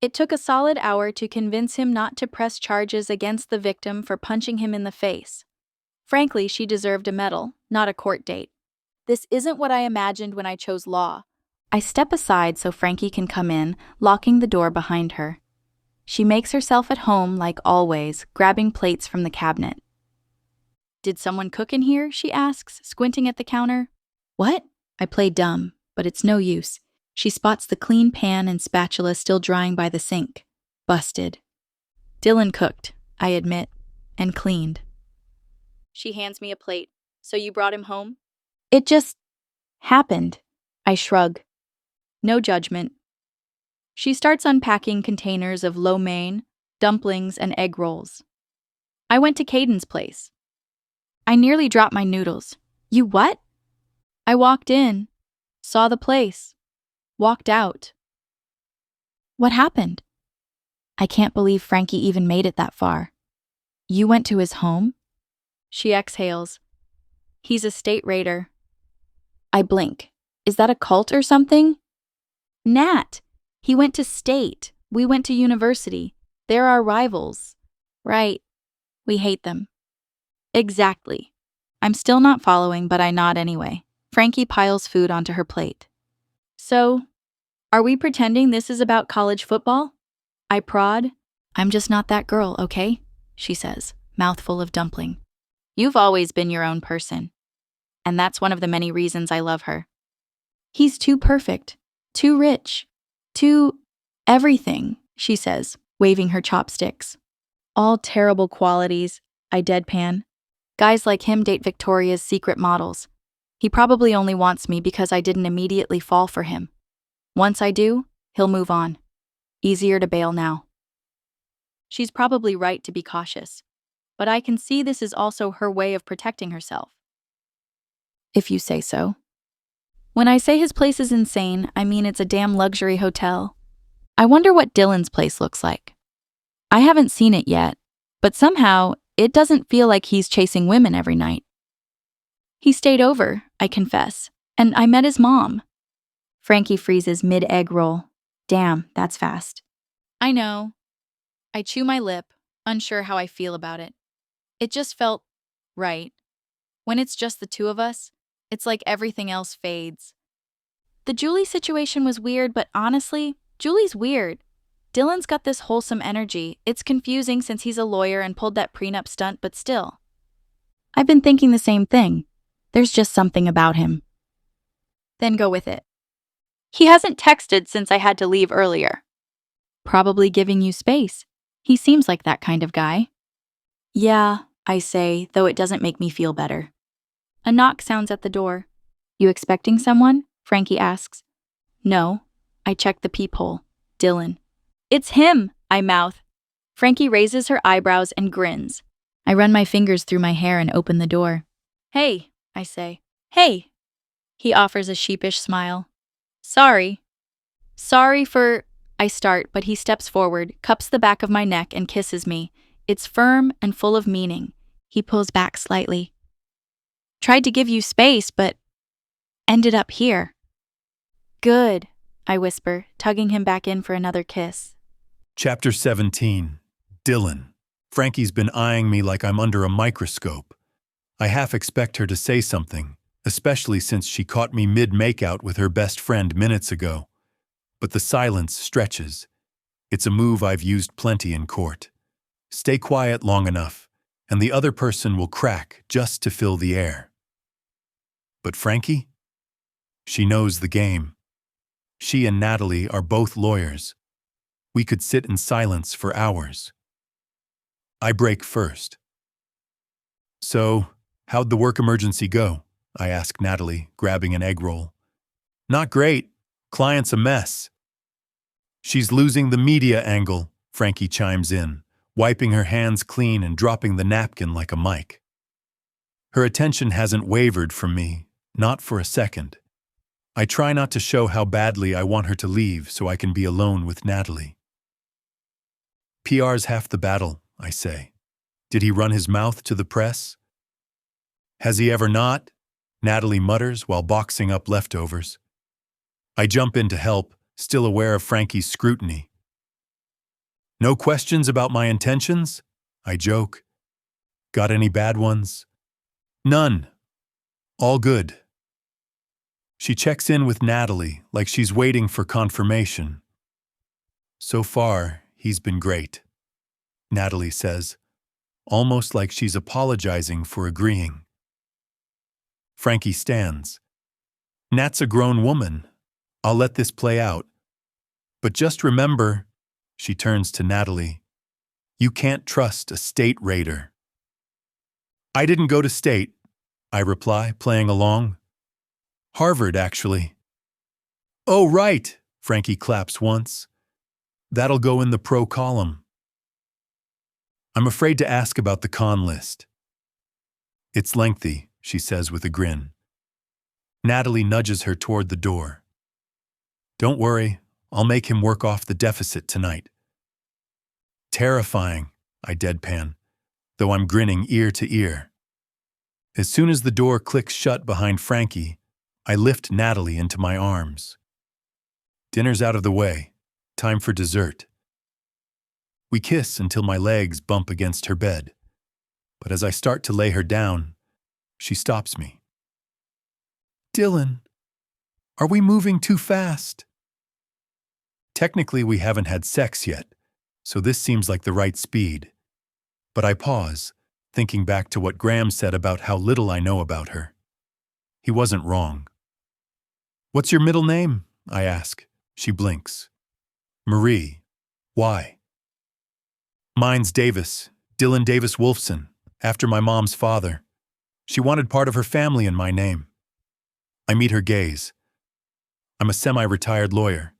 It took a solid hour to convince him not to press charges against the victim for punching him in the face. Frankly, she deserved a medal, not a court date. This isn't what I imagined when I chose law. I step aside so Frankie can come in, locking the door behind her. She makes herself at home like always, grabbing plates from the cabinet. Did someone cook in here? She asks, squinting at the counter. What? I play dumb, but it's no use. She spots the clean pan and spatula still drying by the sink. Busted. Dylan cooked, I admit, and cleaned. She hands me a plate. So you brought him home? It just happened. I shrug. No judgment. She starts unpacking containers of lo mein, dumplings, and egg rolls. I went to Caden's place. I nearly dropped my noodles. You what? I walked in, saw the place, walked out. What happened? I can't believe Frankie even made it that far. You went to his home? She exhales. He's a state raider. I blink. Is that a cult or something? Nat, he went to state. We went to university. They're our rivals. Right. We hate them. Exactly. I'm still not following, but I nod anyway. Frankie piles food onto her plate. So, are we pretending this is about college football? I prod. I'm just not that girl, okay? She says, mouthful of dumpling. You've always been your own person. And that's one of the many reasons I love her. He's too perfect, too rich, too everything, she says, waving her chopsticks. All terrible qualities, I deadpan. Guys like him date Victoria's Secret models. He probably only wants me because I didn't immediately fall for him. Once I do, he'll move on. Easier to bail now. She's probably right to be cautious, but I can see this is also her way of protecting herself. If you say so. When I say his place is insane, I mean it's a damn luxury hotel. I wonder what Dylan's place looks like. I haven't seen it yet, but somehow it doesn't feel like he's chasing women every night. He stayed over, I confess, and I met his mom. Frankie freezes mid-egg roll. Damn, that's fast. I know. I chew my lip, unsure how I feel about it. It just felt Right. When it's just the two of us, it's like everything else fades. The Julie situation was weird, but honestly, Julie's weird. Dylan's got this wholesome energy. It's confusing since he's a lawyer and pulled that prenup stunt, but still. I've been thinking the same thing. There's just something about him. Then go with it. He hasn't texted since I had to leave earlier. Probably giving you space. He seems like that kind of guy. Yeah, I say, though it doesn't make me feel better. A knock sounds at the door. You expecting someone? Frankie asks. No. I check the peephole. Dylan. It's him, I mouth. Frankie raises her eyebrows and grins. I run my fingers through my hair and open the door. Hey, I say. Hey. He offers a sheepish smile. Sorry. Sorry for... I start, but he steps forward, cups the back of my neck, and kisses me. It's firm and full of meaning. He pulls back slightly. Tried to give you space, but ended up here. Good, I whisper, tugging him back in for another kiss. Chapter 17. Dylan. Frankie's been eyeing me like I'm under a microscope. I half expect her to say something, especially since she caught me mid-makeout with her best friend minutes ago. But the silence stretches. It's a move I've used plenty in court. Stay quiet long enough, and the other person will crack just to fill the air. But Frankie? She knows the game. She and Natalie are both lawyers. We could sit in silence for hours. I break first. So, how'd the work emergency go? I ask Natalie, grabbing an egg roll. Not great. Client's a mess. She's losing the media angle, Frankie chimes in, wiping her hands clean and dropping the napkin like a mic. Her attention hasn't wavered from me, not for a second. I try not to show how badly I want her to leave so I can be alone with Natalie. PR's half the battle, I say. Did he run his mouth to the press? Has he ever not? Natalie mutters while boxing up leftovers. I jump in to help, still aware of Frankie's scrutiny. No questions about my intentions? I joke. Got any bad ones? None. All good. She checks in with Natalie like she's waiting for confirmation. So far, he's been great, Natalie says, almost like she's apologizing for agreeing. Frankie stands. Nat's a grown woman. I'll let this play out. But just remember, she turns to Natalie, you can't trust a state raider. I didn't go to state, I reply, playing along. Harvard, actually. Oh, right, Frankie claps once. That'll go in the pro column. I'm afraid to ask about the con list. It's lengthy, she says with a grin. Natalie nudges her toward the door. Don't worry, I'll make him work off the deficit tonight. Terrifying, I deadpan, though I'm grinning ear to ear. As soon as the door clicks shut behind Frankie, I lift Natalie into my arms. Dinner's out of the way. Time for dessert. We kiss until my legs bump against her bed. But as I start to lay her down, she stops me. Dylan, are we moving too fast? Technically, we haven't had sex yet, so this seems like the right speed. But I pause, thinking back to what Graham said about how little I know about her. He wasn't wrong. What's your middle name? I ask. She blinks. Marie. Why? Mine's Davis, Dylan Davis Wolfson, after my mom's father. She wanted part of her family in my name. I meet her gaze. I'm a semi-retired lawyer.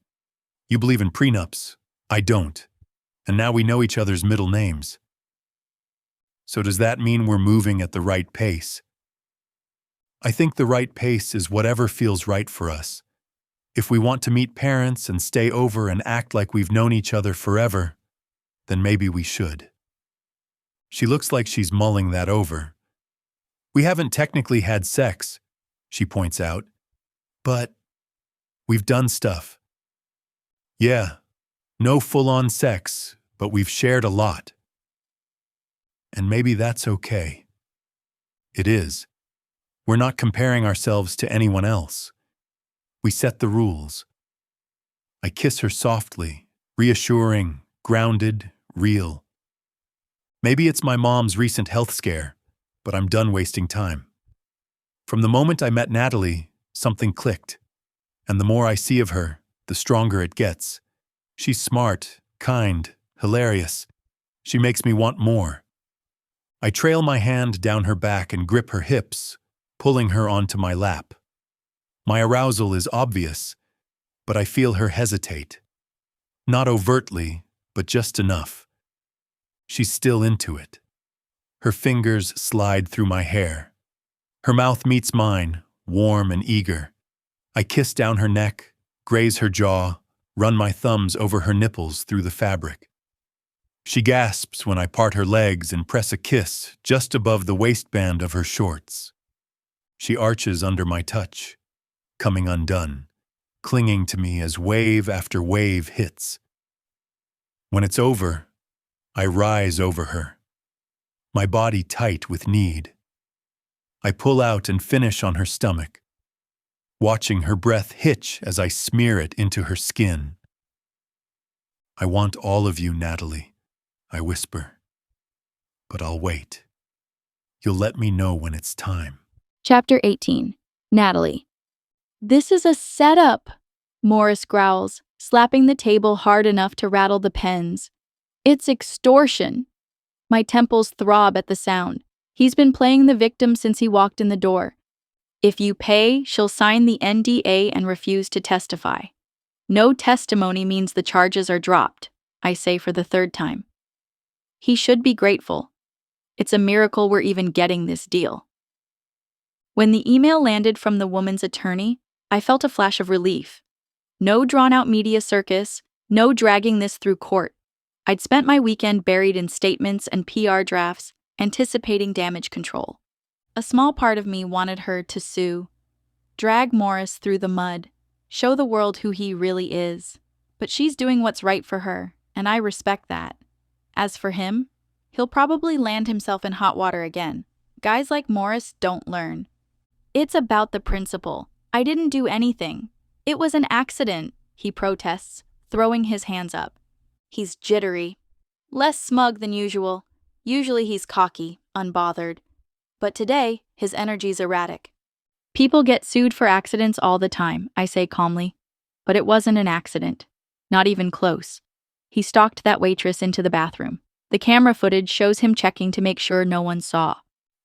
You believe in prenups. I don't. And now we know each other's middle names. So does that mean we're moving at the right pace? I think the right pace is whatever feels right for us. If we want to meet parents and stay over and act like we've known each other forever, then maybe we should. She looks like she's mulling that over. We haven't technically had sex, she points out, but we've done stuff. Yeah, no full-on sex, but we've shared a lot. And maybe that's okay. It is. We're not comparing ourselves to anyone else. We set the rules. I kiss her softly, reassuring, grounded, real. Maybe it's my mom's recent health scare, but I'm done wasting time. From the moment I met Natalie, something clicked. And the more I see of her, the stronger it gets. She's smart, kind, hilarious. She makes me want more. I trail my hand down her back and grip her hips, pulling her onto my lap. My arousal is obvious, but I feel her hesitate. Not overtly, but just enough. She's still into it. Her fingers slide through my hair. Her mouth meets mine, warm and eager. I kiss down her neck, graze her jaw, run my thumbs over her nipples through the fabric. She gasps when I part her legs and press a kiss just above the waistband of her shorts. She arches under my touch, coming undone, clinging to me as wave after wave hits. When it's over, I rise over her, my body tight with need. I pull out and finish on her stomach, watching her breath hitch as I smear it into her skin. I want all of you, Natalie, I whisper. But I'll wait. You'll let me know when it's time. Chapter 18. Natalie. This is a setup, Morris growls, slapping the table hard enough to rattle the pens. It's extortion. My temples throb at the sound. He's been playing the victim since he walked in the door. If you pay, she'll sign the NDA and refuse to testify. No testimony means the charges are dropped, I say for the third time. He should be grateful. It's a miracle we're even getting this deal. When the email landed from the woman's attorney, I felt a flash of relief. No drawn-out media circus, no dragging this through court. I'd spent my weekend buried in statements and PR drafts, anticipating damage control. A small part of me wanted her to sue, drag Morris through the mud, show the world who he really is. But she's doing what's right for her, and I respect that. As for him, he'll probably land himself in hot water again. Guys like Morris don't learn. It's about the principle. I didn't do anything. It was an accident, he protests, throwing his hands up. He's jittery. Less smug than usual. Usually he's cocky, unbothered. But today, his energy's erratic. People get sued for accidents all the time, I say calmly. But it wasn't an accident. Not even close. He stalked that waitress into the bathroom. The camera footage shows him checking to make sure no one saw.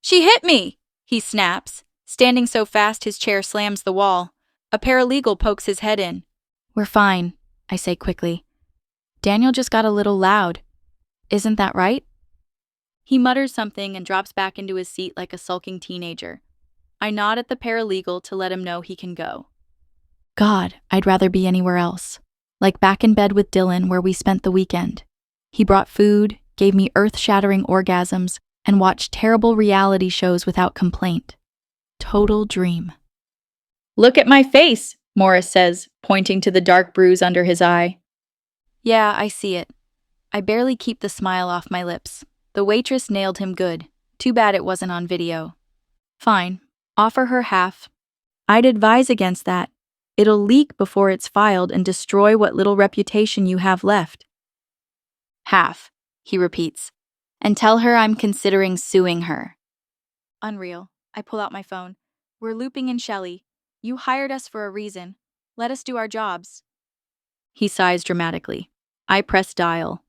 She hit me! He snaps, standing so fast his chair slams the wall. A paralegal pokes his head in. We're fine, I say quickly. Daniel just got a little loud. Isn't that right? He mutters something and drops back into his seat like a sulking teenager. I nod at the paralegal to let him know he can go. God, I'd rather be anywhere else. Like back in bed with Dylan where we spent the weekend. He brought food, gave me earth-shattering orgasms, and watched terrible reality shows without complaint. Total dream. Look at my face, Morris says, pointing to the dark bruise under his eye. Yeah, I see it. I barely keep the smile off my lips. The waitress nailed him good. Too bad it wasn't on video. Fine. Offer her half. I'd advise against that. It'll leak before it's filed and destroy what little reputation you have left. Half, he repeats. And tell her I'm considering suing her. Unreal. I pull out my phone. We're looping in Shelley. You hired us for a reason. Let us do our jobs. He sighs dramatically. I press dial.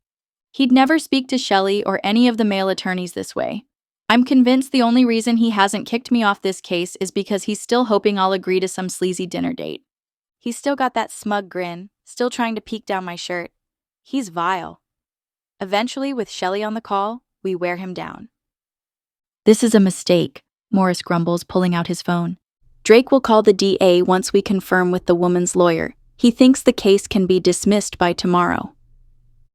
He'd never speak to Shelley or any of the male attorneys this way. I'm convinced the only reason he hasn't kicked me off this case is because he's still hoping I'll agree to some sleazy dinner date. He's still got that smug grin, still trying to peek down my shirt. He's vile. Eventually, with Shelley on the call, we wear him down. This is a mistake, Morris grumbles, pulling out his phone. Drake will call the DA once we confirm with the woman's lawyer. He thinks the case can be dismissed by tomorrow.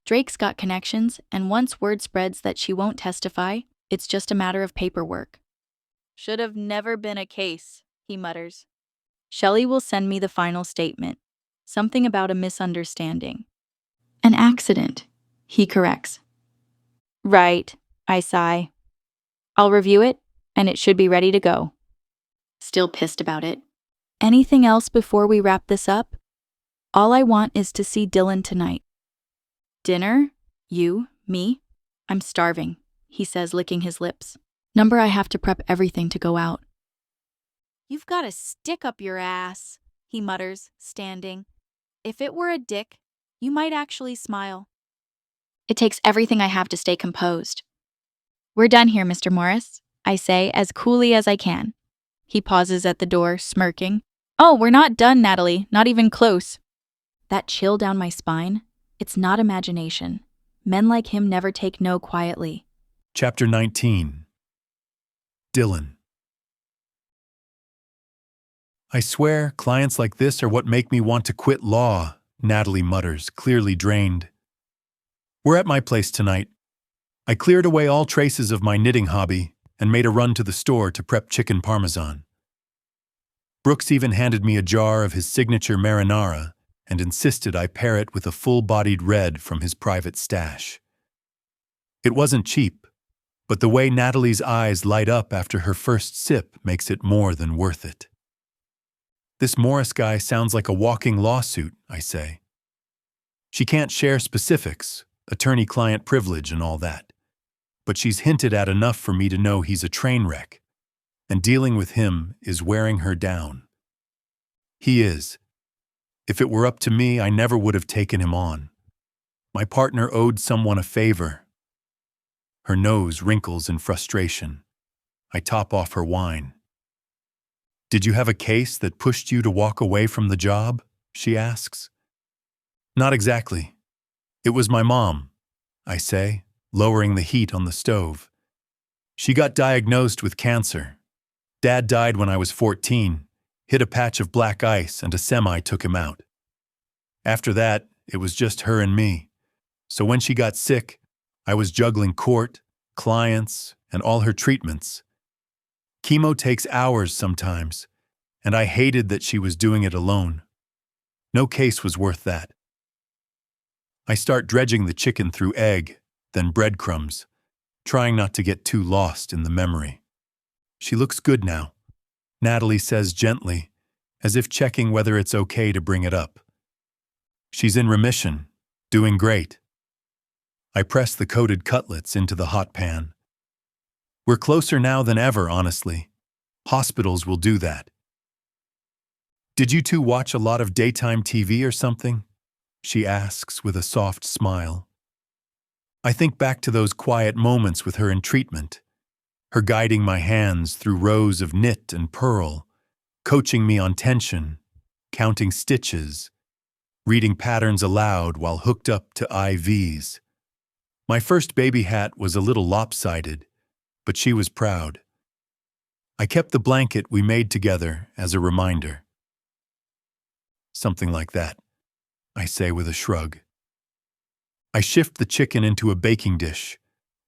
Drake's got connections, and once word spreads that she won't testify, it's just a matter of paperwork. Should have never been a case, he mutters. Shelley will send me the final statement. Something about a misunderstanding. An accident, he corrects. Right, I sigh. I'll review it, and it should be ready to go. Still pissed about it. Anything else before we wrap this up? All I want is to see Dylan tonight. Dinner? You? Me? I'm starving, he says, licking his lips. Number, I have to prep everything to go out. You've got a stick up your ass, he mutters, standing. If it were a dick, you might actually smile. It takes everything I have to stay composed. We're done here, Mr. Morris, I say as coolly as I can. He pauses at the door, smirking. Oh, we're not done, Natalie, not even close. That chill down my spine, it's not imagination. Men like him never take no quietly. Chapter 19. Dylan. I swear, clients like this are what make me want to quit law, Natalie mutters, clearly drained. We're at my place tonight. I cleared away all traces of my knitting hobby and made a run to the store to prep chicken parmesan. Brooks even handed me a jar of his signature marinara and insisted I pair it with a full-bodied red from his private stash. It wasn't cheap, but the way Natalie's eyes light up after her first sip makes it more than worth it. This Morris guy sounds like a walking lawsuit, I say. She can't share specifics, attorney-client privilege and all that, but she's hinted at enough for me to know he's a train wreck, and dealing with him is wearing her down. He is. If it were up to me, I never would have taken him on. My partner owed someone a favor. Her nose wrinkles in frustration. I top off her wine. Did you have a case that pushed you to walk away from the job? She asks. Not exactly. It was my mom, I say, lowering the heat on the stove. She got diagnosed with cancer. Dad died when I was 14, hit a patch of black ice and a semi took him out. After that, it was just her and me. So when she got sick, I was juggling court, clients, and all her treatments. Chemo takes hours sometimes, and I hated that she was doing it alone. No case was worth that. I start dredging the chicken through egg, then breadcrumbs, trying not to get too lost in the memory. She looks good now, Natalie says gently, as if checking whether it's okay to bring it up. She's in remission, doing great. I press the coated cutlets into the hot pan. We're closer now than ever, honestly. Hospitals will do that. Did you two watch a lot of daytime TV or something? She asks with a soft smile. I think back to those quiet moments with her in treatment, her guiding my hands through rows of knit and purl, coaching me on tension, counting stitches, reading patterns aloud while hooked up to IVs. My first baby hat was a little lopsided, but she was proud. I kept the blanket we made together as a reminder. Something like that, I say with a shrug. I shift the chicken into a baking dish,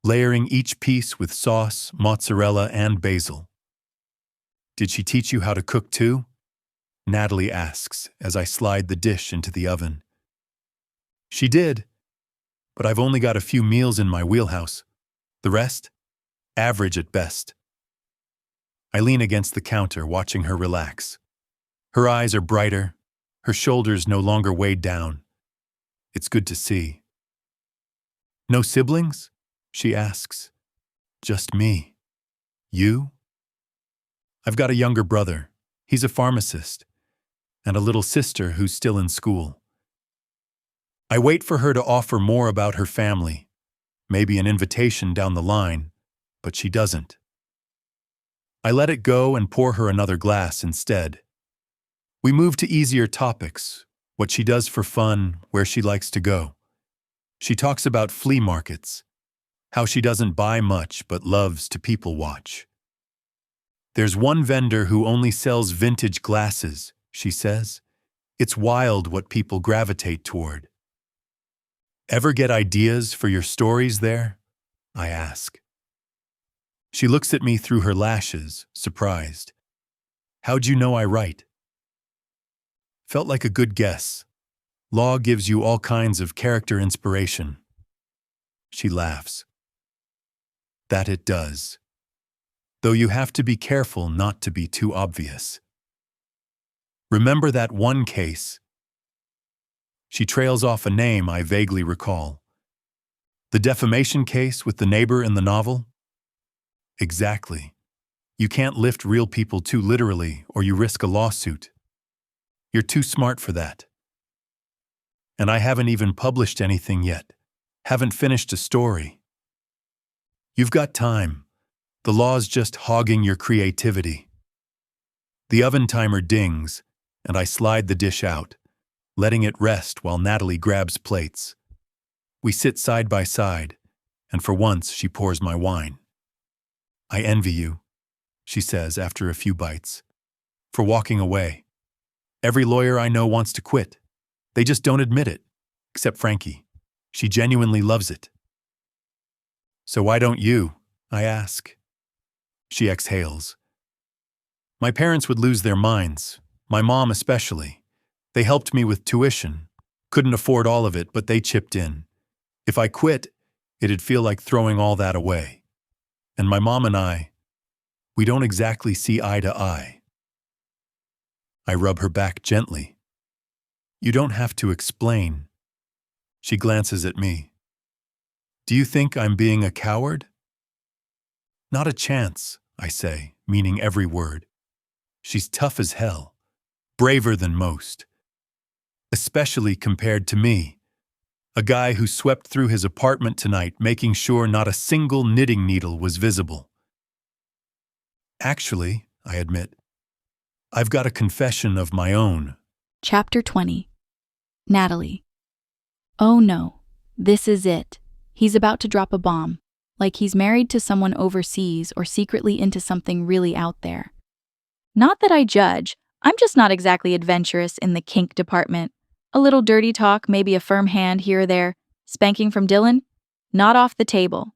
layering each piece with sauce, mozzarella, and basil. Did she teach you how to cook too? Natalie asks as I slide the dish into the oven. She did, but I've only got a few meals in my wheelhouse. The rest? Average at best. I lean against the counter, watching her relax. Her eyes are brighter, her shoulders no longer weighed down. It's good to see. No siblings? She asks. Just me. You? I've got a younger brother. He's a pharmacist. And a little sister who's still in school. I wait for her to offer more about her family, maybe an invitation down the line, but she doesn't. I let it go and pour her another glass instead. We move to easier topics, what she does for fun, where she likes to go. She talks about flea markets, how she doesn't buy much but loves to people watch. There's one vendor who only sells vintage glasses, she says. It's wild what people gravitate toward. Ever get ideas for your stories there? I ask. She looks at me through her lashes, surprised. How'd you know I write? Felt like a good guess. Law gives you all kinds of character inspiration. She laughs. That it does. though you have to be careful not to be too obvious. Remember that one case? She trails off a name I vaguely recall. The defamation case with the neighbor in the novel? Exactly. You can't lift real people too literally or you risk a lawsuit. You're too smart for that. And I haven't even published anything yet. Haven't finished a story. You've got time. The law's just hogging your creativity. The oven timer dings, and I slide the dish out, letting it rest while Natalie grabs plates. We sit side by side, and for once she pours my wine. I envy you, she says after a few bites, for walking away. Every lawyer I know wants to quit. They just don't admit it, except Frankie. She genuinely loves it. So why don't you? I ask. She exhales. My parents would lose their minds, my mom especially. They helped me with tuition. Couldn't afford all of it, but they chipped in. If I quit, it'd feel like throwing all that away. And my mom and I, we don't exactly see eye to eye. I rub her back gently. You don't have to explain. She glances at me. Do you think I'm being a coward? Not a chance, I say, meaning every word. She's tough as hell, braver than most. Especially compared to me, a guy who swept through his apartment tonight making sure not a single knitting needle was visible. Actually, I admit, I've got a confession of my own. Chapter 20. Natalie. Oh no, this is it. He's about to drop a bomb, like he's married to someone overseas or secretly into something really out there. Not that I judge, I'm just not exactly adventurous in the kink department. A little dirty talk, maybe a firm hand here or there. Spanking from Dylan? Not off the table.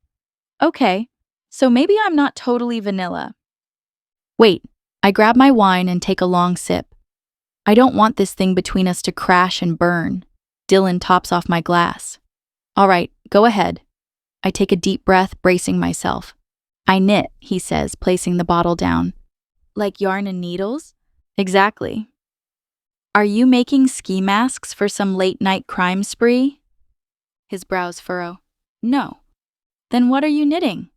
Okay, so maybe I'm not totally vanilla. Wait, I grab my wine and take a long sip. I don't want this thing between us to crash and burn. Dylan tops off my glass. All right, go ahead. I take a deep breath, bracing myself. I knit, he says, placing the bottle down. Like yarn and needles? Exactly. Are you making ski masks for some late-night crime spree? His brows furrow. No. Then what are you knitting?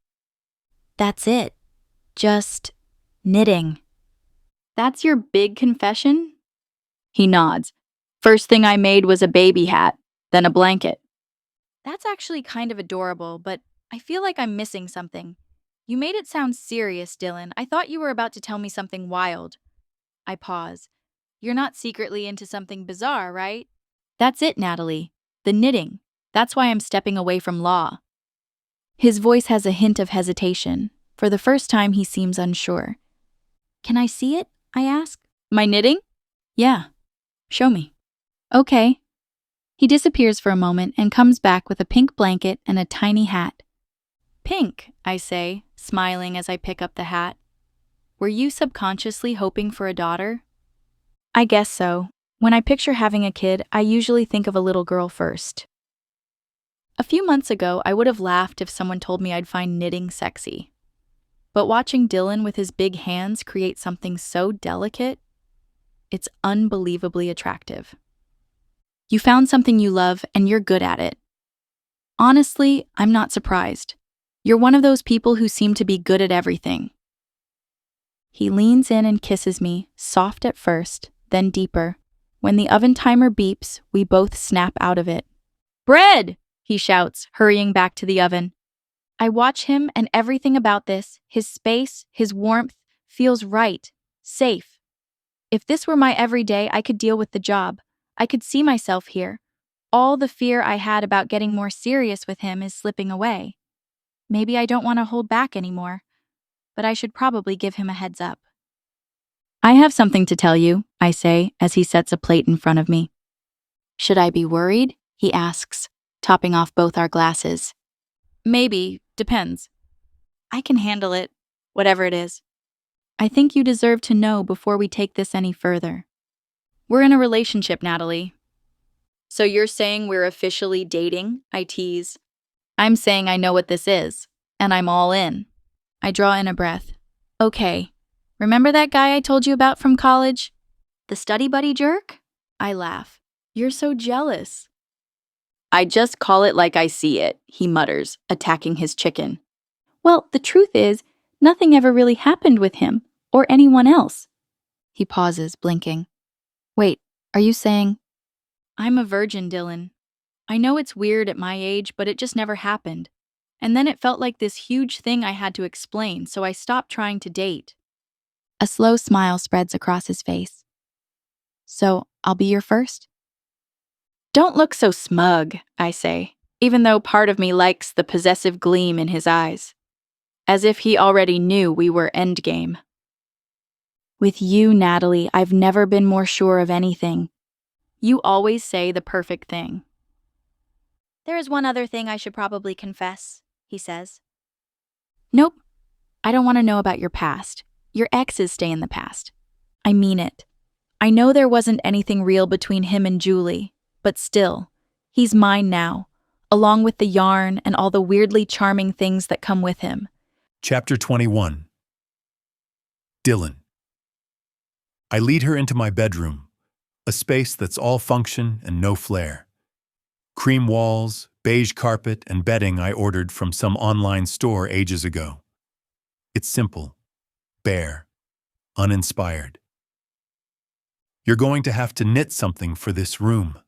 That's it. Just knitting. That's your big confession? He nods. First thing I made was a baby hat, then a blanket. That's actually kind of adorable, but I feel like I'm missing something. You made it sound serious, Dylan. I thought you were about to tell me something wild. I pause. You're not secretly into something bizarre, right? That's it, Natalie. The knitting. That's why I'm stepping away from law. His voice has a hint of hesitation. For the first time, he seems unsure. Can I see it? I ask. My knitting? Yeah. Show me. Okay. He disappears for a moment and comes back with a pink blanket and a tiny hat. Pink, I say, smiling as I pick up the hat. Were you subconsciously hoping for a daughter? I guess so. When I picture having a kid, I usually think of a little girl first. A few months ago, I would have laughed if someone told me I'd find knitting sexy. But watching Dylan with his big hands create something so delicate, it's unbelievably attractive. You found something you love and you're good at it. Honestly, I'm not surprised. You're one of those people who seem to be good at everything. He leans in and kisses me, soft at first, then deeper. When the oven timer beeps, we both snap out of it. Bread! He shouts, hurrying back to the oven. I watch him, and everything about this, his space, his warmth, feels right, safe. If this were my everyday, I could deal with the job. I could see myself here. All the fear I had about getting more serious with him is slipping away. Maybe I don't want to hold back anymore, but I should probably give him a heads up. I have something to tell you, I say, as he sets a plate in front of me. Should I be worried? He asks, topping off both our glasses. Maybe, depends. I can handle it, whatever it is. I think you deserve to know before we take this any further. We're in a relationship, Natalie. So you're saying we're officially dating? I tease. I'm saying I know what this is, and I'm all in. I draw in a breath. Okay, remember that guy I told you about from college? The study buddy jerk? I laugh. You're so jealous. I just call it like I see it, he mutters, attacking his chicken. Well, the truth is, nothing ever really happened with him, or anyone else. He pauses, blinking. Wait, are you saying? I'm a virgin, Dylan. I know it's weird at my age, but it just never happened. And then it felt like this huge thing I had to explain, so I stopped trying to date. A slow smile spreads across his face. So, I'll be your first? Don't look so smug, I say, even though part of me likes the possessive gleam in his eyes. As if he already knew we were endgame. With you, Natalie, I've never been more sure of anything. You always say the perfect thing. There is one other thing I should probably confess, he says. Nope. I don't want to know about your past. Your exes stay in the past. I mean it. I know there wasn't anything real between him and Julie, but still, he's mine now, along with the yarn and all the weirdly charming things that come with him. Chapter 21. Dylan. I lead her into my bedroom, a space that's all function and no flair. Cream walls, beige carpet, and bedding I ordered from some online store ages ago. It's simple, bare, uninspired. You're going to have to knit something for this room,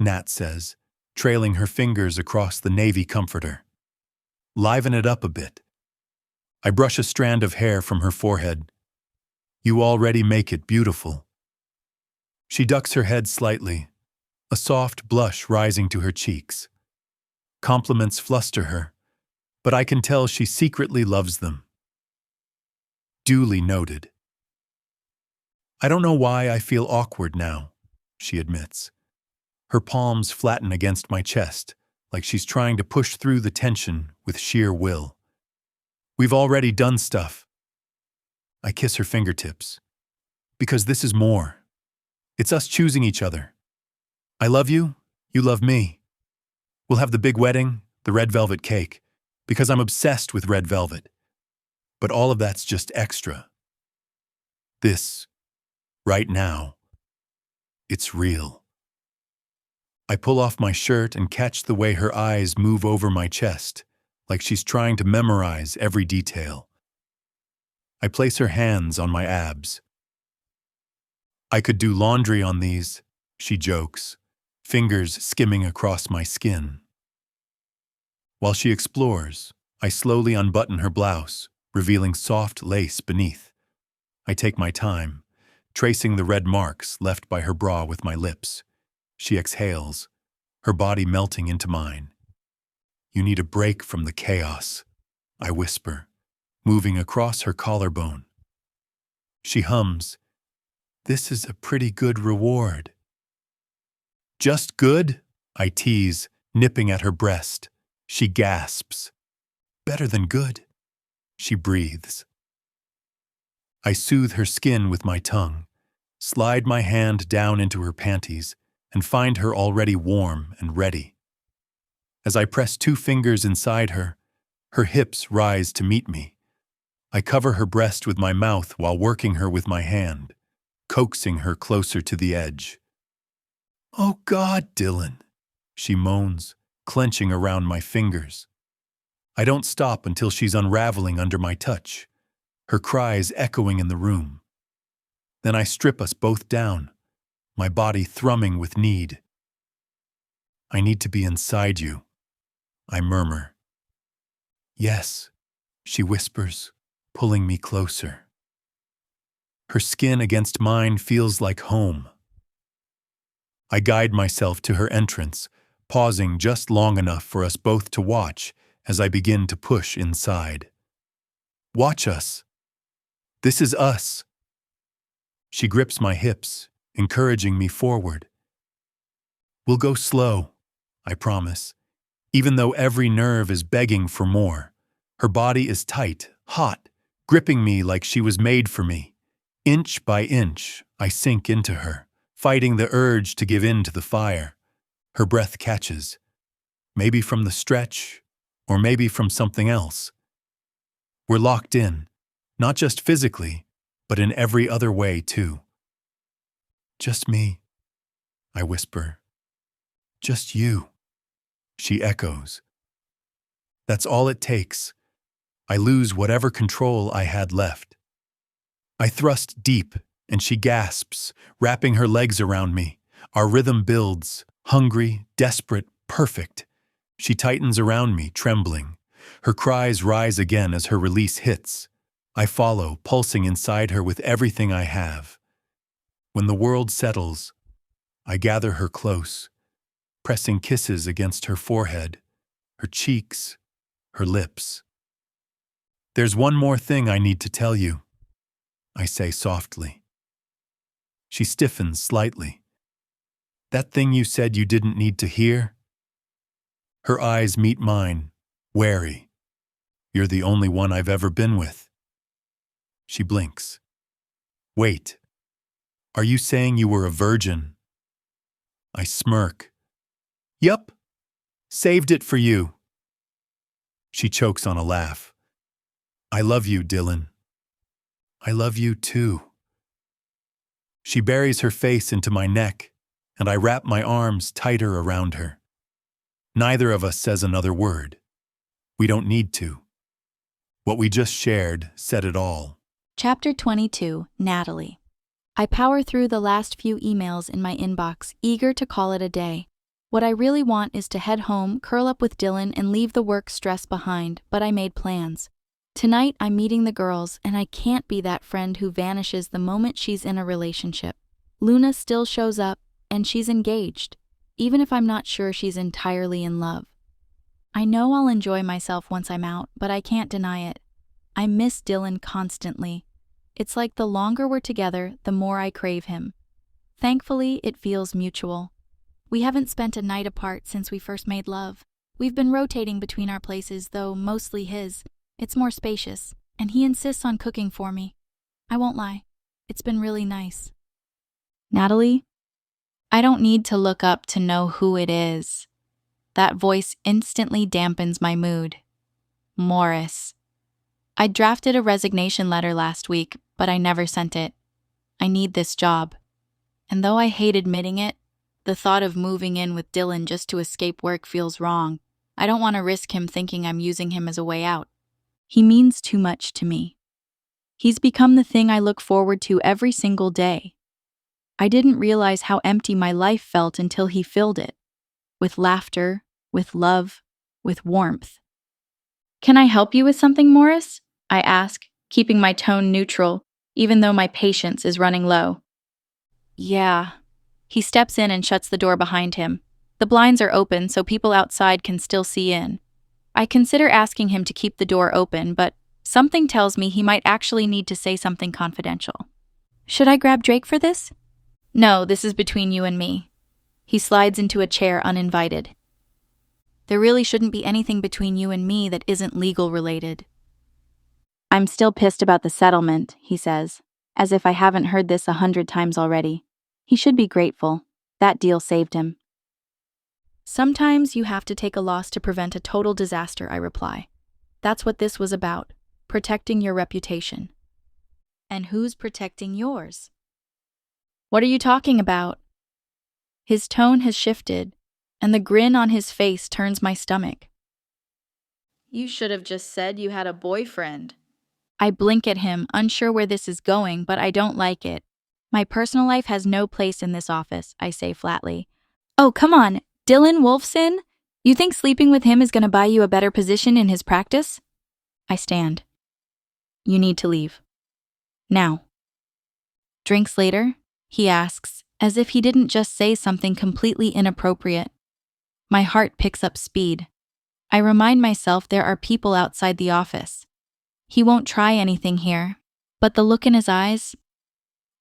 Nat says, trailing her fingers across the navy comforter. Liven it up a bit. I brush a strand of hair from her forehead. You already make it beautiful. She ducks her head slightly, a soft blush rising to her cheeks. Compliments fluster her, but I can tell she secretly loves them. Duly noted. I don't know why I feel awkward now, she admits. Her palms flatten against my chest, like she's trying to push through the tension with sheer will. We've already done stuff. I kiss her fingertips. Because this is more. It's us choosing each other. I love you, you love me. We'll have the big wedding, the red velvet cake, because I'm obsessed with red velvet. But all of that's just extra. This, right now, it's real. I pull off my shirt and catch the way her eyes move over my chest, like she's trying to memorize every detail. I place her hands on my abs. I could do laundry on these, she jokes, fingers skimming across my skin. While she explores, I slowly unbutton her blouse, revealing soft lace beneath. I take my time, tracing the red marks left by her bra with my lips. She exhales, her body melting into mine. You need a break from the chaos, I whisper, moving across her collarbone. She hums, this is a pretty good reward. Just good? I tease, nipping at her breast. She gasps. Better than good? She breathes. I soothe her skin with my tongue, slide my hand down into her panties, and find her already warm and ready. As I press 2 fingers inside her, her hips rise to meet me. I cover her breast with my mouth while working her with my hand, coaxing her closer to the edge. Oh God, Dylan, she moans, clenching around my fingers. I don't stop until she's unraveling under my touch, her cries echoing in the room. Then I strip us both down, my body thrumming with need. I need to be inside you, I murmur. Yes, she whispers, pulling me closer. Her skin against mine feels like home. I guide myself to her entrance, pausing just long enough for us both to watch as I begin to push inside. Watch us. This is us. She grips my hips, encouraging me forward. We'll go slow, I promise, even though every nerve is begging for more. Her body is tight, hot, gripping me like she was made for me. Inch by inch, I sink into her, fighting the urge to give in to the fire. Her breath catches, maybe from the stretch, or maybe from something else. We're locked in, Not just physically, but in every other way, too. Just me, I whisper. Just you, she echoes. That's all it takes. I lose whatever control I had left. I thrust deep, and she gasps, wrapping her legs around me. Our rhythm builds, hungry, desperate, perfect. She tightens around me, trembling. Her cries rise again as her release hits. I follow, pulsing inside her with everything I have. When the world settles, I gather her close, pressing kisses against her forehead, her cheeks, her lips. There's one more thing I need to tell you, I say softly. She stiffens slightly. That thing you said you didn't need to hear? Her eyes meet mine, wary. You're the only one I've ever been with. She blinks. Wait, are you saying you were a virgin? I smirk. Yup, saved it for you. She chokes on a laugh. I love you, Dylan. I love you too. She buries her face into my neck, and I wrap my arms tighter around her. Neither of us says another word. We don't need to. What we just shared said it all. Chapter 22, Natalie. I power through the last few emails in my inbox, eager to call it a day. What I really want is to head home, curl up with Dylan, and leave the work stress behind, but I made plans. Tonight, I'm meeting the girls, and I can't be that friend who vanishes the moment she's in a relationship. Luna still shows up, and she's engaged, even if I'm not sure she's entirely in love. I know I'll enjoy myself once I'm out, but I can't deny it. I miss Dylan constantly. It's like the longer we're together, the more I crave him. Thankfully, it feels mutual. We haven't spent a night apart since we first made love. We've been rotating between our places, though mostly his. It's more spacious, and he insists on cooking for me. I won't lie, it's been really nice. Natalie, I don't need to look up to know who it is. That voice instantly dampens my mood. Morris. I drafted a resignation letter last week, but I never sent it. I need this job. And though I hate admitting it, the thought of moving in with Dylan just to escape work feels wrong. I don't want to risk him thinking I'm using him as a way out. He means too much to me. He's become the thing I look forward to every single day. I didn't realize how empty my life felt until he filled it. With laughter, with love, with warmth. Can I help you with something, Morris? I ask, keeping my tone neutral, even though my patience is running low. Yeah. He steps in and shuts the door behind him. The blinds are open so people outside can still see in. I consider asking him to keep the door open, but something tells me he might actually need to say something confidential. Should I grab Drake for this? No, this is between you and me. He slides into a chair uninvited. There really shouldn't be anything between you and me that isn't legal related. I'm still pissed about the settlement, he says, as if I haven't heard this 100 times already. He should be grateful. That deal saved him. Sometimes you have to take a loss to prevent a total disaster, I reply. That's what this was about, protecting your reputation. And who's protecting yours? What are you talking about? His tone has shifted, and the grin on his face turns my stomach. You should have just said you had a boyfriend. I blink at him, unsure where this is going, but I don't like it. My personal life has no place in this office, I say flatly. Oh, come on, Dylan Wolfson? You think sleeping with him is going to buy you a better position in his practice? I stand. You need to leave. Now. Drinks later? He asks, as if he didn't just say something completely inappropriate. My heart picks up speed. I remind myself there are people outside the office. He won't try anything here, but the look in his eyes,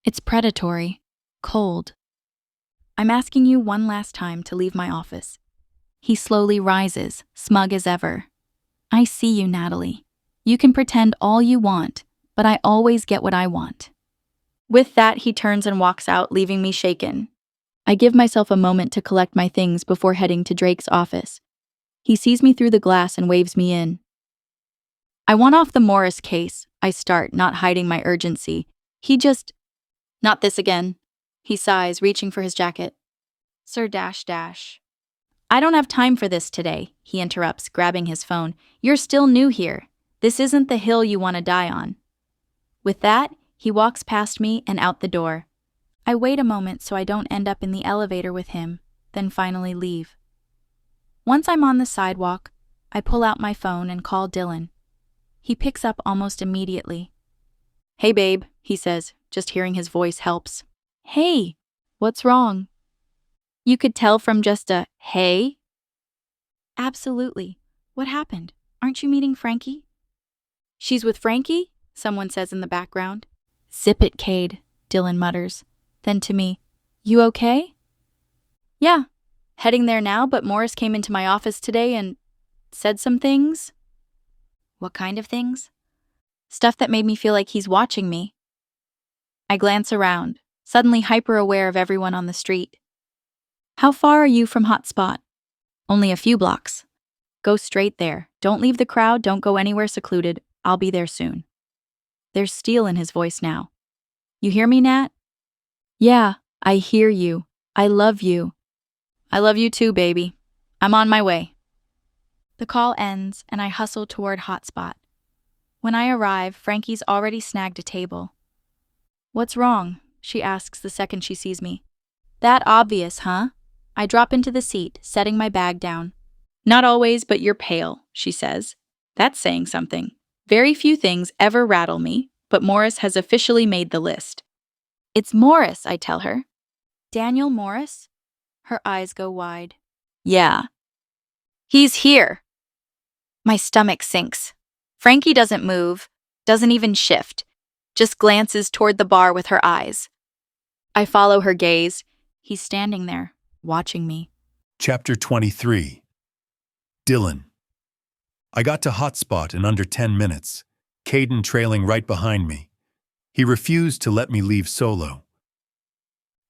it's predatory, cold. I'm asking you one last time to leave my office. He slowly rises, smug as ever. I see you, Natalie. You can pretend all you want, but I always get what I want. With that, he turns and walks out, leaving me shaken. I give myself a moment to collect my things before heading to Drake's office. He sees me through the glass and waves me in. I want off the Morris case, I start, not hiding my urgency. He just, not this again. He sighs, reaching for his jacket. Sir dash dash. I don't have time for this today, he interrupts, grabbing his phone. You're still new here. This isn't the hill you want to die on. With that, he walks past me and out the door. I wait a moment so I don't end up in the elevator with him, then finally leave. Once I'm on the sidewalk, I pull out my phone and call Dylan. He picks up almost immediately. Hey babe, he says, just hearing his voice helps. Hey, what's wrong? You could tell from just a hey? Absolutely. What happened? Aren't you meeting Frankie? She's with Frankie? Someone says in the background. Zip it, Cade, Dylan mutters. Then to me, you okay? Yeah, heading there now, but Morris came into my office today and said some things. What kind of things? Stuff that made me feel like he's watching me. I glance around, suddenly hyper-aware of everyone on the street. How far are you from Hotspot? Only a few blocks. Go straight there. Don't leave the crowd, don't go anywhere secluded. I'll be there soon. There's steel in his voice now. You hear me, Nat? Yeah, I hear you. I love you. I love you too, baby. I'm on my way. The call ends, and I hustle toward Hotspot. When I arrive, Frankie's already snagged a table. What's wrong? She asks the second she sees me. That obvious, huh? I drop into the seat, setting my bag down. Not always, but you're pale, she says. That's saying something. Very few things ever rattle me, but Morris has officially made the list. It's Morris, I tell her. Daniel Morris? Her eyes go wide. Yeah. He's here. My stomach sinks. Frankie doesn't move, doesn't even shift, just glances toward the bar with her eyes. I follow her gaze. He's standing there, watching me. Chapter 23. Dylan. I got to Hotspot in under 10 minutes, Caden trailing right behind me. He refused to let me leave solo.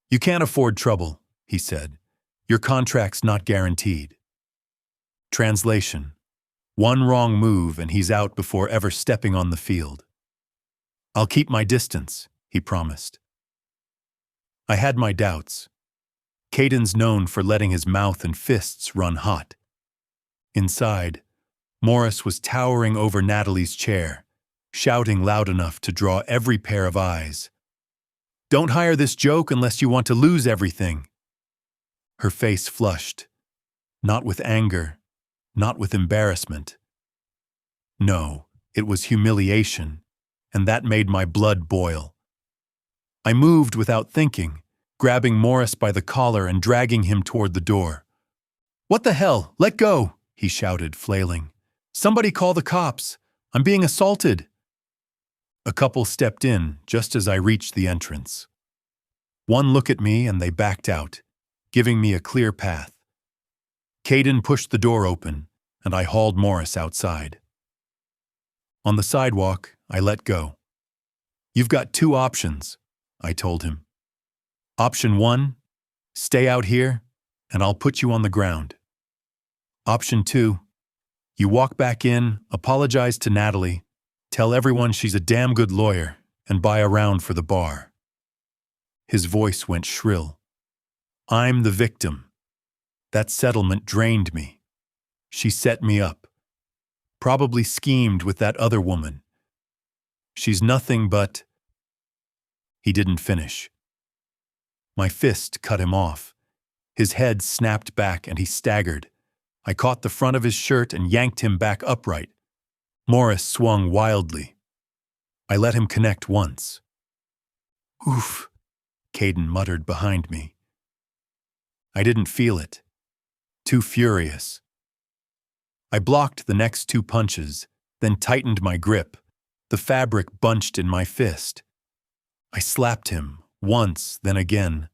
You can't afford trouble, he said. Your contract's not guaranteed. Translation. One wrong move and he's out before ever stepping on the field. I'll keep my distance, he promised. I had my doubts. Caden's known for letting his mouth and fists run hot. Inside, Morris was towering over Natalie's chair, shouting loud enough to draw every pair of eyes. Don't hire this joke unless you want to lose everything. Her face flushed, not with anger, not with embarrassment. No, it was humiliation, and that made my blood boil. I moved without thinking, grabbing Morris by the collar and dragging him toward the door. What the hell? Let go, he shouted, flailing. Somebody call the cops. I'm being assaulted. A couple stepped in just as I reached the entrance. One look at me and they backed out, giving me a clear path. Caden pushed the door open, and I hauled Morris outside. On the sidewalk, I let go. You've got two options, I told him. Option 1, stay out here, and I'll put you on the ground. Option 2, you walk back in, apologize to Natalie, tell everyone she's a damn good lawyer, and buy a round for the bar. His voice went shrill. I'm the victim. That settlement drained me. She set me up. Probably schemed with that other woman. She's nothing but... He didn't finish. My fist cut him off. His head snapped back and he staggered. I caught the front of his shirt and yanked him back upright. Morris swung wildly. I let him connect once. Oof, Caden muttered behind me. I didn't feel it. Too furious. I blocked the next two punches, then tightened my grip. The fabric bunched in my fist. I slapped him, once, then again,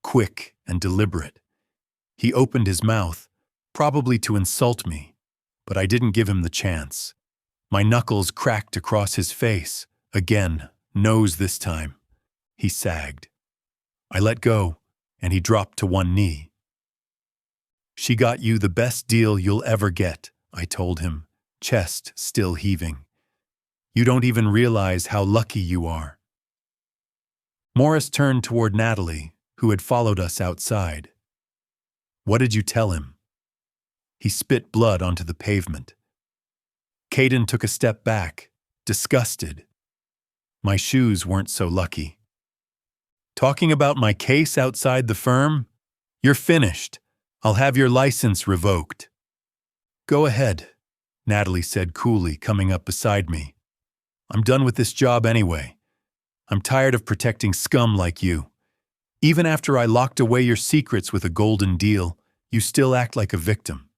quick and deliberate. He opened his mouth, probably to insult me, but I didn't give him the chance. My knuckles cracked across his face, again, nose this time. He sagged. I let go, and he dropped to one knee. She got you the best deal you'll ever get, I told him, chest still heaving. You don't even realize how lucky you are. Morris turned toward Natalie, who had followed us outside. What did you tell him? He spit blood onto the pavement. Caden took a step back, disgusted. My shoes weren't so lucky. Talking about my case outside the firm? You're finished. I'll have your license revoked. Go ahead, Natalie said coolly, coming up beside me. I'm done with this job anyway. I'm tired of protecting scum like you. Even after I locked away your secrets with a golden deal, you still act like a victim.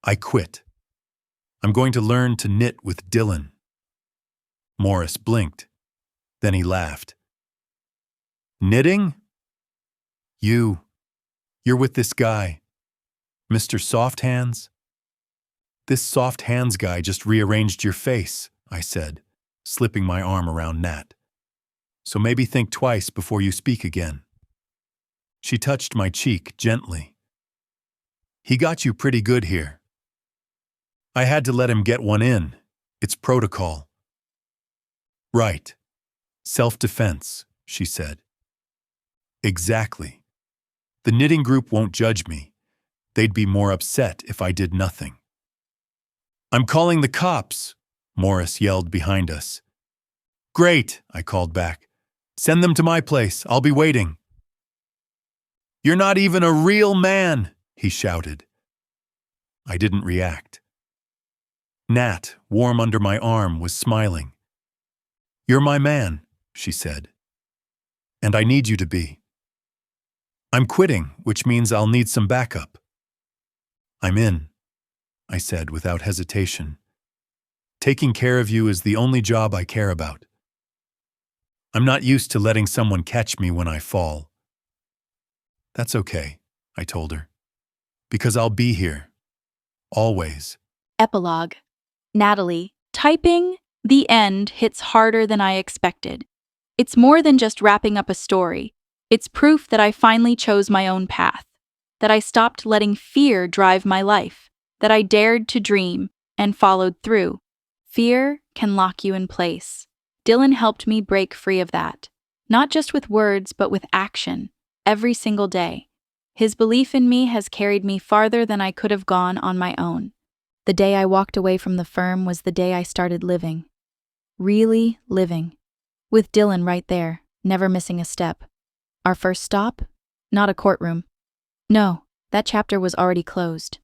I quit. I'm going to learn to knit with Dylan. Morris blinked. Then he laughed. Knitting? You're with this guy, Mr. Soft Hands? This soft hands guy just rearranged your face, I said, slipping my arm around Nat. So maybe think twice before you speak again. She touched my cheek gently. He got you pretty good here. I had to let him get one in. It's protocol. Right. Self-defense, she said. Exactly. The knitting group won't judge me. They'd be more upset if I did nothing. I'm calling the cops, Morris yelled behind us. Great, I called back. Send them to my place. I'll be waiting. You're not even a real man, he shouted. I didn't react. Nat, warm under my arm, was smiling. You're my man, she said. And I need you to be. I'm quitting, which means I'll need some backup. I'm in, I said without hesitation. Taking care of you is the only job I care about. I'm not used to letting someone catch me when I fall. That's okay, I told her. Because I'll be here. Always. Epilogue. Natalie, typing the end hits harder than I expected. It's more than just wrapping up a story. It's proof that I finally chose my own path, that I stopped letting fear drive my life, that I dared to dream and followed through. Fear can lock you in place. Dylan helped me break free of that, not just with words, but with action, every single day. His belief in me has carried me farther than I could have gone on my own. The day I walked away from the firm was the day I started living. Really living. With Dylan right there, never missing a step. Our first stop? Not a courtroom. No, that chapter was already closed.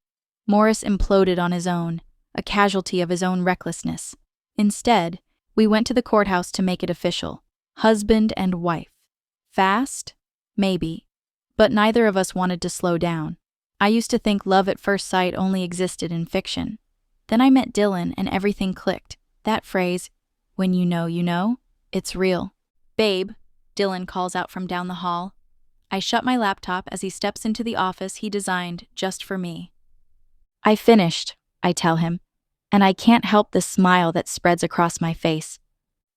Morris imploded on his own, a casualty of his own recklessness. Instead, we went to the courthouse to make it official. Husband and wife. Fast? Maybe. But neither of us wanted to slow down. I used to think love at first sight only existed in fiction. Then I met Dylan and everything clicked. That phrase, when you know, it's real. Babe, Dylan calls out from down the hall. I shut my laptop as he steps into the office he designed just for me. I finished, I tell him, and I can't help the smile that spreads across my face.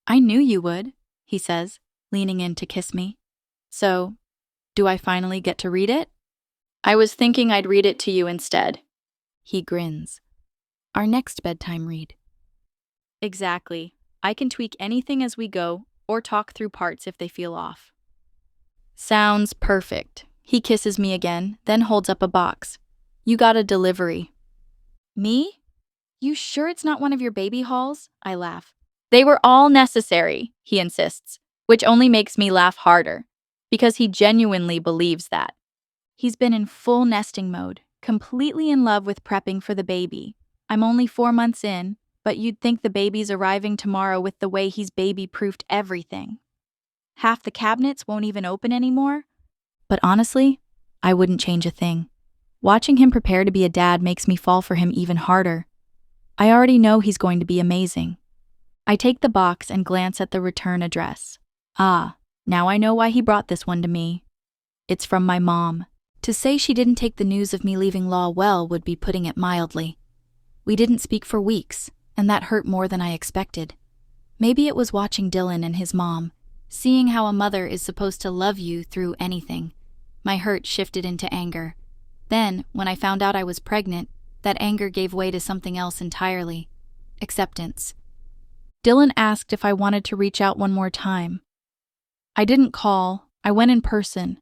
I knew you would, he says, leaning in to kiss me. So, do I finally get to read it? I was thinking I'd read it to you instead. He grins. Our next bedtime read. Exactly. I can tweak anything as we go, or talk through parts if they feel off. Sounds perfect. He kisses me again, then holds up a box. You got a delivery. Me? You sure it's not one of your baby hauls? I laugh. They were all necessary, he insists, which only makes me laugh harder, because he genuinely believes that. He's been in full nesting mode, completely in love with prepping for the baby. I'm only 4 months in, but you'd think the baby's arriving tomorrow with the way he's baby-proofed everything. Half the cabinets won't even open anymore. But honestly, I wouldn't change a thing. Watching him prepare to be a dad makes me fall for him even harder. I already know he's going to be amazing. I take the box and glance at the return address. Ah, now I know why he brought this one to me. It's from my mom. To say she didn't take the news of me leaving law well would be putting it mildly. We didn't speak for weeks, and that hurt more than I expected. Maybe it was watching Dylan and his mom, seeing how a mother is supposed to love you through anything. My hurt shifted into anger. Then, when I found out I was pregnant, that anger gave way to something else entirely. Acceptance. Dylan asked if I wanted to reach out one more time. I didn't call, I went in person.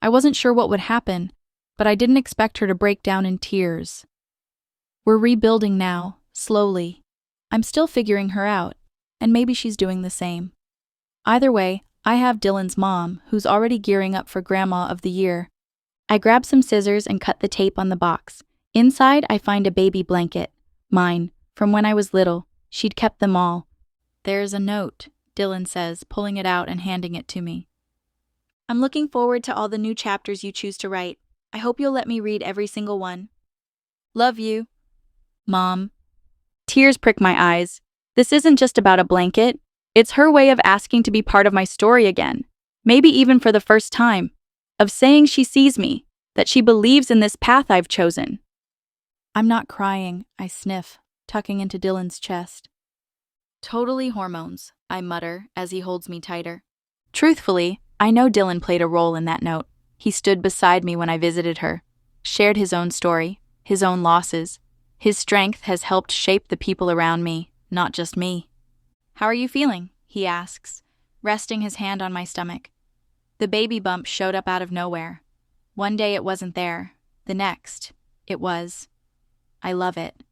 I wasn't sure what would happen, but I didn't expect her to break down in tears. We're rebuilding now, slowly. I'm still figuring her out, and maybe she's doing the same. Either way, I have Dylan's mom, who's already gearing up for Grandma of the Year. I grab some scissors and cut the tape on the box. Inside, I find a baby blanket. Mine, from when I was little. She'd kept them all. There's a note, Dylan says, pulling it out and handing it to me. I'm looking forward to all the new chapters you choose to write. I hope you'll let me read every single one. Love you. Mom. Tears prick my eyes. This isn't just about a blanket. It's her way of asking to be part of my story again. Maybe even for the first time. Of saying she sees me, that she believes in this path I've chosen. I'm not crying, I sniff, tucking into Dylan's chest. Totally hormones, I mutter as he holds me tighter. Truthfully, I know Dylan played a role in that note. He stood beside me when I visited her, shared his own story, his own losses. His strength has helped shape the people around me, not just me. How are you feeling? He asks, resting his hand on my stomach. The baby bump showed up out of nowhere. One day it wasn't there. The next, it was. I love it.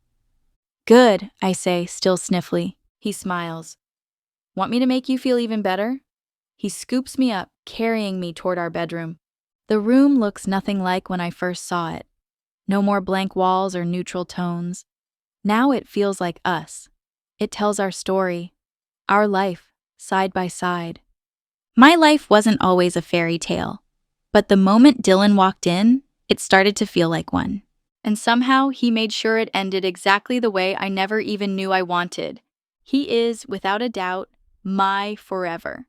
Good, I say, still sniffly. He smiles. Want me to make you feel even better? He scoops me up, carrying me toward our bedroom. The room looks nothing like when I first saw it. No more blank walls or neutral tones. Now it feels like us. It tells our story, our life, side by side. My life wasn't always a fairy tale, but the moment Dylan walked in, it started to feel like one. And somehow he made sure it ended exactly the way I never even knew I wanted. He is, without a doubt, my forever.